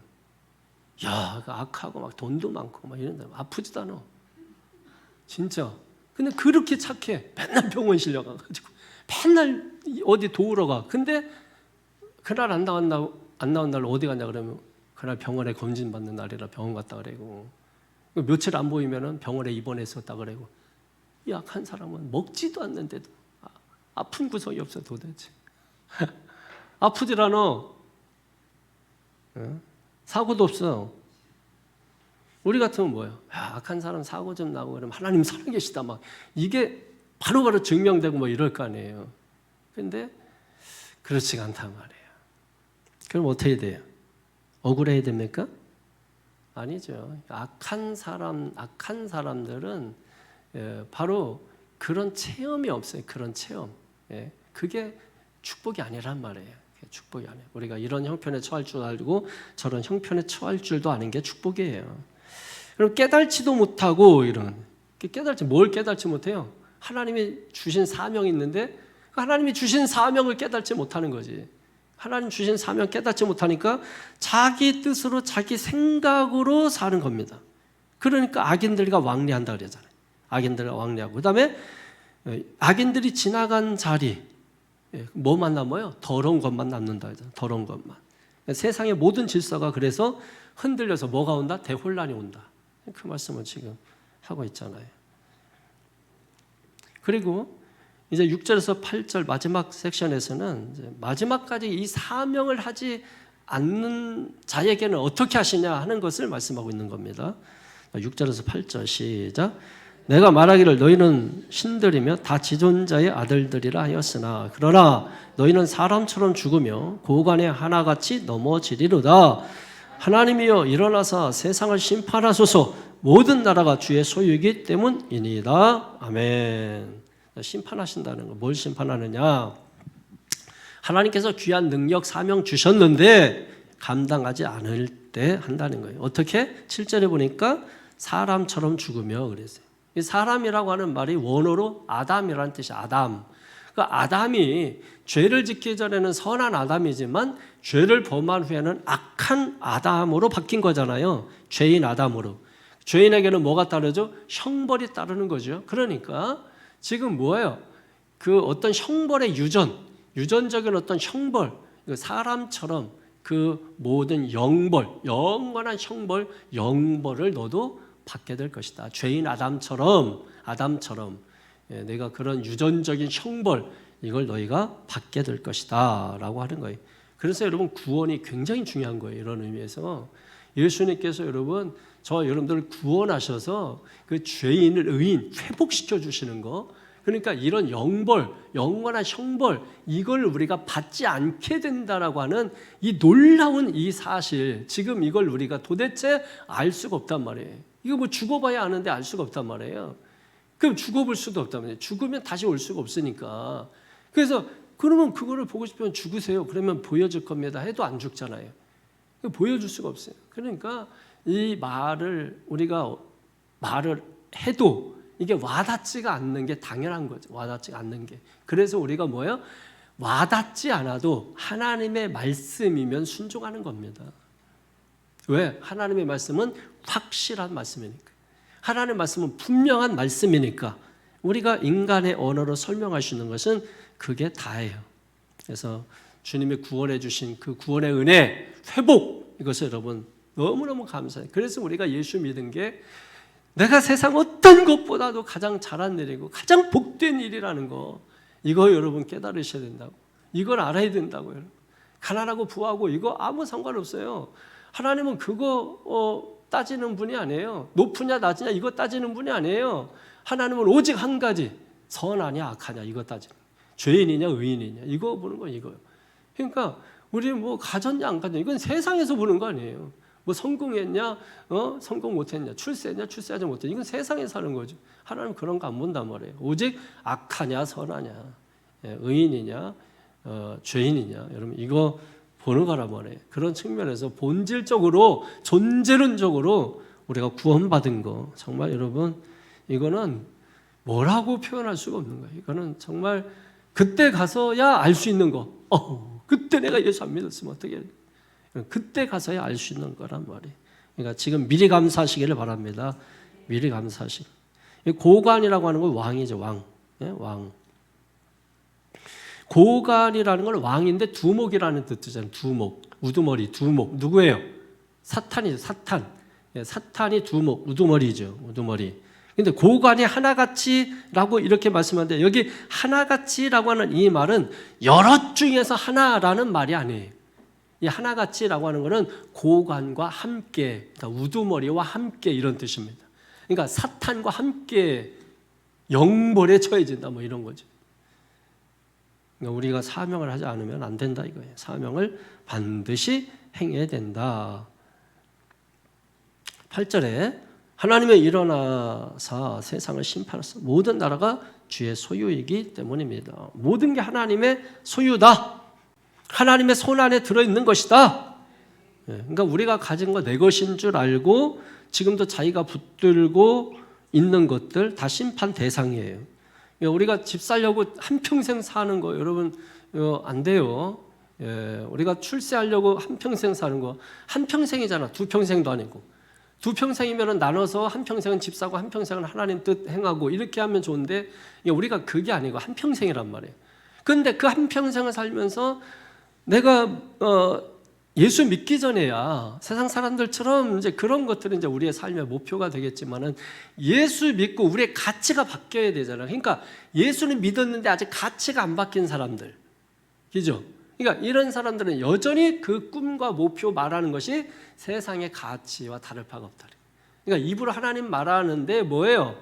A: 야, 악하고 막 돈도 많고 막 이런다. 아프지도 않아. 진짜. 근데 그렇게 착해. 맨날 병원 실려가가지고 맨날 어디 도우러 가. 근데 그날 안 나온 날 어디 갔냐 그러면 그날 병원에 검진 받는 날이라 병원 갔다 그래고 며칠 안 보이면은 병원에 입원했었다 그래고 이 악한 사람은 먹지도 않는데도 아픈 구석이 없어 도대체. 아프질 않아. 사고도 없어. 우리 같으면 뭐예요? 악한 사람 사고 좀 나고 그러면 하나님 살아계시다 막 이게 바로바로 증명되고 뭐 이럴 거 아니에요. 근데 그렇지가 않단 말이에요. 그럼 어떻게 돼요? 억울해야 됩니까? 아니죠. 악한 사람들은 바로 그런 체험이 없어요. 그런 체험. 그게 축복이 아니란 말이에요. 축복이 아니에요. 우리가 이런 형편에 처할 줄 알고 저런 형편에 처할 줄도 아는 게 축복이에요. 그럼 깨달지도 못하고 뭘 깨달지 못해요? 하나님이 주신 사명이 있는데 하나님이 주신 사명을 깨달지 못하는 거지. 하나님 주신 사명 깨닫지 못하니까 자기 뜻으로 자기 생각으로 사는 겁니다. 그러니까 악인들과 왕래한다 그러잖아요. 악인들과 왕래하고 그다음에 악인들이 지나간 자리 뭐만 남아요? 더러운 것만 남는다 그러잖아요. 더러운 것만. 그러니까 세상의 모든 질서가 그래서 흔들려서 뭐가 온다? 대혼란이 온다. 그 말씀을 지금 하고 있잖아요. 그리고 이제 6절에서 8절 마지막 섹션에서는 이제 마지막까지 이 사명을 하지 않는 자에게는 어떻게 하시냐 하는 것을 말씀하고 있는 겁니다. 6절에서 8절 시작. 내가 말하기를 너희는 신들이며 다 지존자의 아들들이라 하였으나 그러나 너희는 사람처럼 죽으며 고관에 하나같이 넘어지리로다. 하나님이여 일어나사 세상을 심판하소서. 모든 나라가 주의 소유이기 때문이니이다. 아멘. 심판하신다는 거. 뭘 심판하느냐? 하나님께서 귀한 능력 사명 주셨는데 감당하지 않을 때 한다는 거예요. 어떻게? 7절에 보니까 사람처럼 죽으며 그랬어요. 이 사람이라고 하는 말이 원어로 아담이라는 뜻이에요. 아담. 그러니까 아담이 죄를 짓기 전에는 선한 아담이지만 죄를 범한 후에는 악한 아담으로 바뀐 거잖아요. 죄인 아담으로. 죄인에게는 뭐가 따르죠? 형벌이 따르는 거죠. 그러니까 지금 뭐예요? 그 어떤 형벌의 유전적인 어떤 형벌, 사람처럼 그 모든 영원한 영벌을 너도 받게 될 것이다. 죄인 아담처럼 내가 그런 유전적인 형벌 이걸 너희가 받게 될 것이다 라고 하는 거예요. 그래서 여러분 구원이 굉장히 중요한 거예요. 이런 의미에서 예수님께서 여러분들을 구원하셔서 그 죄인을 의인 회복시켜 주시는 거, 그러니까 이런 영원한 형벌 이걸 우리가 받지 않게 된다라고 하는 이 놀라운 이 사실, 지금 이걸 우리가 도대체 알 수가 없단 말이에요. 이거 뭐 죽어봐야 아는데 알 수가 없단 말이에요. 그럼 죽어볼 수도 없단 말이에요. 죽으면 다시 올 수가 없으니까. 그래서 그러면 그거를 보고 싶으면 죽으세요. 그러면 보여줄 겁니다. 해도 안 죽잖아요. 보여줄 수가 없어요. 그러니까 이 우리가 말을 해도 이게 와닿지가 않는 게 당연한 거죠. 와닿지 않는 게. 그래서 우리가 뭐예요? 와닿지 않아도 하나님의 말씀이면 순종하는 겁니다. 왜? 하나님의 말씀은 확실한 말씀이니까. 하나님의 말씀은 분명한 말씀이니까 우리가 인간의 언어로 설명할 수 있는 것은 그게 다예요. 그래서 주님이 구원해 주신 그 구원의 은혜, 회복, 이것을 여러분 너무너무 감사해요. 그래서 우리가 예수 믿은 게 내가 세상 어떤 것보다도 가장 잘한 일이고 가장 복된 일이라는 거, 이거 여러분 깨달으셔야 된다고. 이걸 알아야 된다고요. 여러분. 가난하고 부하고 이거 아무 상관없어요. 하나님은 그거 따지는 분이 아니에요. 높으냐 낮으냐 이거 따지는 분이 아니에요. 하나님은 오직 한 가지, 선하냐 악하냐 이거 따지는 거예요. 죄인이냐 의인이냐 이거 보는 거예요. 이거요. 그러니까 우리 뭐 가졌냐 안 가졌냐 이건 세상에서 보는 거 아니에요. 뭐 성공했냐 성공 못했냐, 출세했냐 출세하지 못했냐 이건 세상에 사는 거죠. 하나님 그런 거 안 본단 말이에요. 오직 악하냐 선하냐, 의인이냐 죄인이냐, 여러분 이거 보는 거란 말이에요. 그런 측면에서 본질적으로 존재론적으로 우리가 구원받은 거 정말 여러분 이거는 뭐라고 표현할 수가 없는 거예요. 이거는 정말 그때 가서야 알 수 있는 거. 그때 내가 예수 안 믿었으면 어떻게 해야 돼? 그때 가서야 알 수 있는 거란 말이에요. 그러니까 지금 미리 감사하시기를 바랍니다. 미리 감사하시. 고관이라고 하는 건 왕이죠. 왕. 왕. 고관이라는 건 왕인데 두목이라는 뜻이잖아요. 두목, 우두머리, 두목. 누구예요? 사탄이죠. 사탄. 사탄이 두목, 우두머리죠. 우두머리. 근데 고관이 하나같이라고 이렇게 말씀하는데 여기 하나같이라고 하는 이 말은 여럿 중에서 하나라는 말이 아니에요. 이 하나같이라고 하는 것은 고관과 함께, 우두머리와 함께 이런 뜻입니다. 그러니까 사탄과 함께 영벌에 처해진다 뭐 이런 거죠. 그러니까 우리가 사명을 하지 않으면 안 된다 이거예요. 사명을 반드시 행해야 된다. 8절에 하나님의 일어나사 세상을 심판하사 모든 나라가 주의 소유이기 때문입니다. 모든 게 하나님의 소유다. 하나님의 손 안에 들어있는 것이다. 그러니까 우리가 가진 거 내 것인 줄 알고 지금도 자기가 붙들고 있는 것들 다 심판 대상이에요. 우리가 집 살려고 한평생 사는 거 여러분 안 돼요. 우리가 출세하려고 한평생 사는 거 한평생이잖아. 2평생도 아니고 2평생이면 나눠서 한평생은 집 사고 한평생은 하나님 뜻 행하고 이렇게 하면 좋은데 우리가 그게 아니고 한평생이란 말이에요. 그런데 그 한평생을 살면서 내가 예수 믿기 전에야 세상 사람들처럼 이제 그런 것들은 이제 우리의 삶의 목표가 되겠지만은 예수 믿고 우리의 가치가 바뀌어야 되잖아요. 그러니까 예수는 믿었는데 아직 가치가 안 바뀐 사람들, 그죠? 그러니까 이런 사람들은 여전히 그 꿈과 목표 말하는 것이 세상의 가치와 다를 바가 없다. 그러니까 입으로 하나님 말하는데 뭐예요?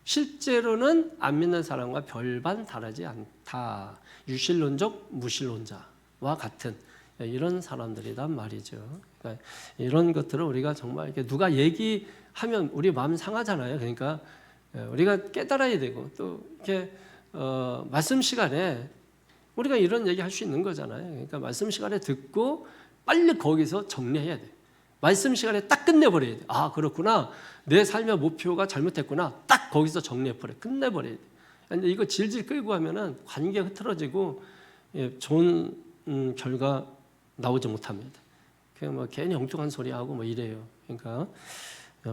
A: 실제로는 안 믿는 사람과 별반 다르지 않다. 유실론적 무실론자와 같은 이런 사람들이란 말이죠. 그러니까 이런 것들을 우리가 정말 이렇게 누가 얘기하면 우리 마음 상하잖아요. 그러니까 우리가 깨달아야 되고 또 이렇게 말씀 시간에 우리가 이런 얘기 할 수 있는 거잖아요. 그러니까 말씀 시간에 듣고 빨리 거기서 정리해야 돼. 말씀 시간에 딱 끝내버려야 돼. 아, 그렇구나. 내 삶의 목표가 잘못했구나. 딱 거기서 정리해버려. 끝내버려야 돼. 근데 이거 질질 끌고 하면은 관계가 흐트러지고 좋은 결과 나오지 못합니다. 그냥 뭐 괜히 엉뚱한 소리 하고 뭐 이래요. 그러니까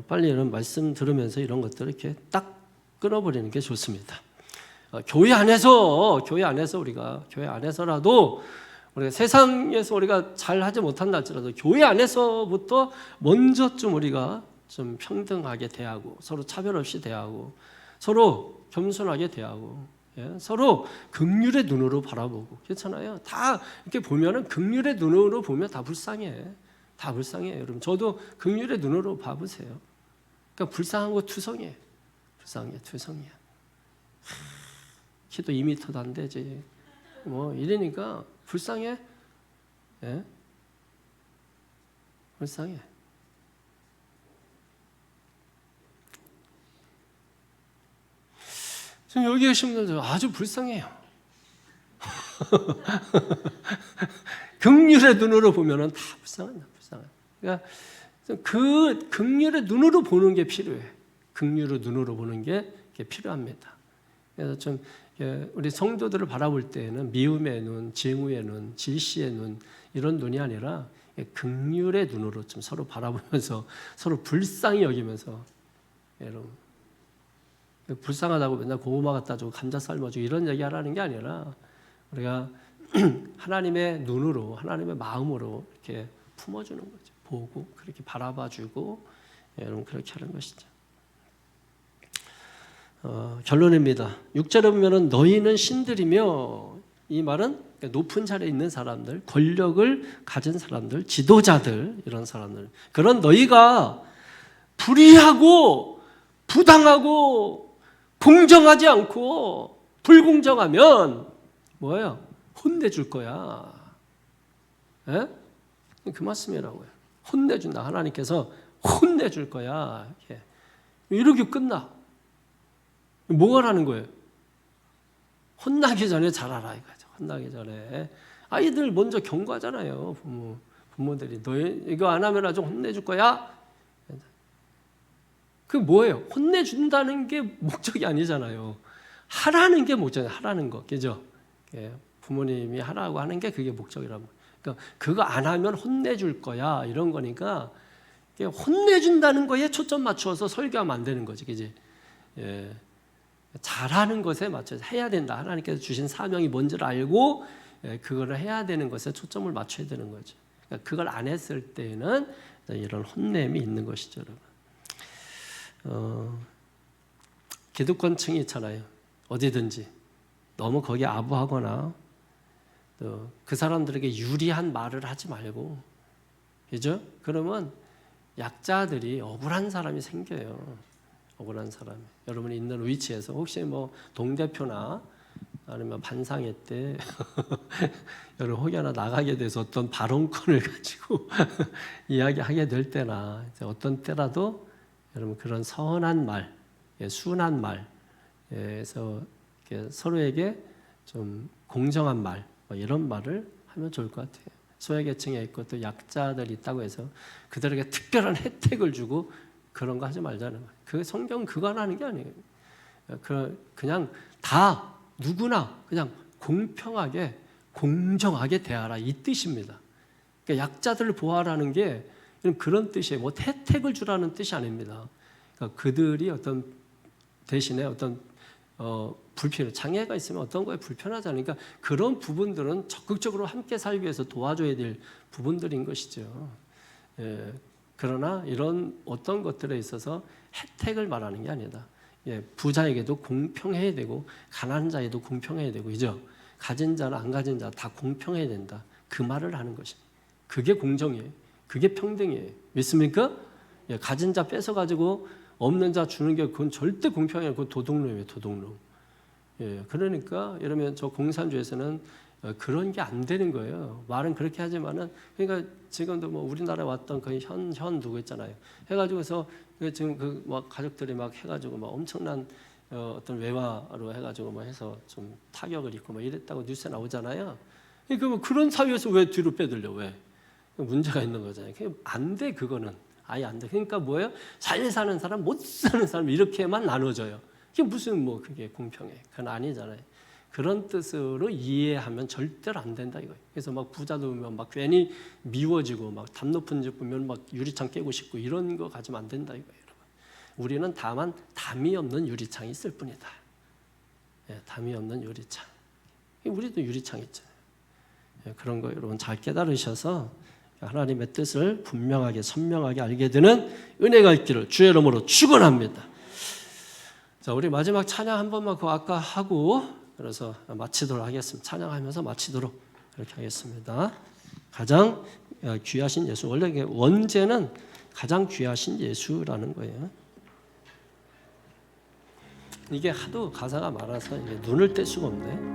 A: 빨리 이런 말씀 들으면서 이런 것들을 이렇게 딱 끊어버리는 게 좋습니다. 교회 안에서 우리가 교회 안에서라도 우리가 세상에서 우리가 잘 하지 못한다 할지라도 교회 안에서부터 먼저 좀 우리가 좀 평등하게 대하고 서로 차별 없이 대하고 서로 겸손하게 대하고 서로 긍휼의 눈으로 바라보고 그렇잖아요. 다 이렇게 보면은 긍휼의 눈으로 보면 다 불쌍해. 다 불쌍해요. 여러분 저도 긍휼의 눈으로 봐보세요. 그러니까 불쌍한 거 투성이에요. 투성이야. 키도 2m도 안 되지. 뭐 이러니까 불쌍해. 예? 불쌍해. 지금 여기 계신 분들 아주 불쌍해요. 긍휼의 눈으로 보면은 다 불쌍합니다. 그러니까 그 긍휼의 눈으로 보는 게 필요해. 긍휼의 눈으로 보는 게 필요합니다. 그래서 좀 우리 성도들을 바라볼 때에는 미움의 눈, 증오의 눈, 질시의 눈 이런 눈이 아니라 긍휼의 눈으로 좀 서로 바라보면서 서로 불쌍히 여기면서 여러분 불쌍하다고 맨날 고구마 갖다 주고 감자 삶아주고 이런 얘기 하라는 게 아니라 우리가 하나님의 눈으로 하나님의 마음으로 이렇게 품어주는 거죠. 보고 그렇게 바라봐주고 여러분 그렇게 하는 것이죠. 결론입니다. 6절에 보면은 너희는 신들이며 이 말은 높은 자리에 있는 사람들, 권력을 가진 사람들, 지도자들 이런 사람들 그런 너희가 불의하고 부당하고 공정하지 않고 불공정하면 뭐예요? 혼내줄 거야. 에? 그 말씀이라고요. 혼내준다. 하나님께서 혼내줄 거야. 이렇게 끝나. 뭐가 라는 거예요? 혼나기 전에 잘하라 이거죠. 혼나기 전에 아이들 먼저 경고하잖아요. 부모들이 너 이거 안 하면 아주 혼내줄 거야. 그 뭐예요? 혼내준다는 게 목적이 아니잖아요. 하라는 게 목적이에요. 하라는 거, 그죠? 부모님이 하라고 하는 게 그게 목적이라고. 그러니까 그거 안 하면 혼내줄 거야 이런 거니까 혼내준다는 거에 초점 맞추어서 설교하면 안 되는 거지, 그지? 잘하는 것에 맞춰서 해야 된다. 하나님께서 주신 사명이 뭔지를 알고 그거를 해야 되는 것에 초점을 맞춰야 되는 거죠. 그러니까 그걸 안 했을 때는 이런 혼냄이 있는 것이죠, 여러분. 기득권층이 있잖아요. 어디든지 너무 거기에 아부하거나 또 그 사람들에게 유리한 말을 하지 말고, 그죠? 그러면 약자들이 억울한 사람이 생겨요. 억울한 사람이. 여러분이 있는 위치에서 혹시 뭐 동대표나 아니면 반상회 때 여러분 혹여나 나가게 돼서 어떤 발언권을 가지고 이야기하게 될 때나 어떤 때라도 여러분 그런 선한 말, 순한 말에서 서로에게 좀 공정한 말 이런 말을 하면 좋을 것 같아요. 소외계층에 있고 또 약자들이 있다고 해서 그들에게 특별한 혜택을 주고 그런 거 하지 말자는 거예요. 그 성경 그거 하는 게 아니에요. 그냥 다 누구나 그냥 공평하게 공정하게 대하라 이 뜻입니다. 그러니까 약자들을 보호하라는 게 그런 뜻이에요. 뭐 혜택을 주라는 뜻이 아닙니다. 그러니까 그들이 어떤 대신에 어떤 불필요 장애가 있으면 어떤 거에 불편하잖아요. 그러니까 그런 부분들은 적극적으로 함께 살기 위해서 도와줘야 될 부분들인 것이죠. 그러나 이런 어떤 것들에 있어서 혜택을 말하는 게 아니다. 부자에게도 공평해야 되고 가난한 자에도 공평해야 되고 그죠? 가진 자나 안 가진 자 다 공평해야 된다. 그 말을 하는 것입니다. 그게 공정이에요. 그게 평등이에요. 믿습니까? 가진 자 뺏어가지고 없는 자 주는 게 그건 절대 공평이 아니고 도둑놈이에요. 도둑놈. 그러니까 여러분 저 공산주의에서는 그런 게 안 되는 거예요. 말은 그렇게 하지만은 그러니까 지금도 뭐 우리나라에 왔던 그 현 누구 있잖아요. 해가지고서 지금 그 막 가족들이 막 해가지고 막 엄청난 어떤 외화로 해가지고 뭐 해서 좀 타격을 입고 뭐 이랬다고 뉴스에 나오잖아요. 그러니까 뭐 그런 사회에서 왜 뒤로 빼들려 왜? 문제가 있는 거잖아요. 안 돼 그거는 아예 안 돼. 그러니까 뭐예요? 잘 사는 사람, 못 사는 사람 이렇게만 나눠져요. 그게 무슨 뭐 그게 공평해? 그건 아니잖아요. 그런 뜻으로 이해하면 절대로 안 된다 이거예요. 그래서 막 부자도 보면 막 괜히 미워지고 막 담 높은 집 보면 막 유리창 깨고 싶고 이런 거 가지면 안 된다 이거예요, 여러분. 우리는 다만 담이 없는 유리창이 있을 뿐이다. 담이 없는 유리창. 우리도 유리창 있잖아요. 그런 거 여러분 잘 깨달으셔서 하나님의 뜻을 분명하게 선명하게 알게 되는 은혜가 있기를 주의 이름으로 축원합니다. 자, 우리 마지막 찬양 한 번만 그 아까 하고 그래서 마치도록 하겠습니다. 찬양하면서 마치도록 그렇게 하겠습니다. 가장 귀하신 예수. 원래 원제는 가장 귀하신 예수라는 거예요. 이게 하도 가사가 많아서 이제 눈을 뗄 수가 없네.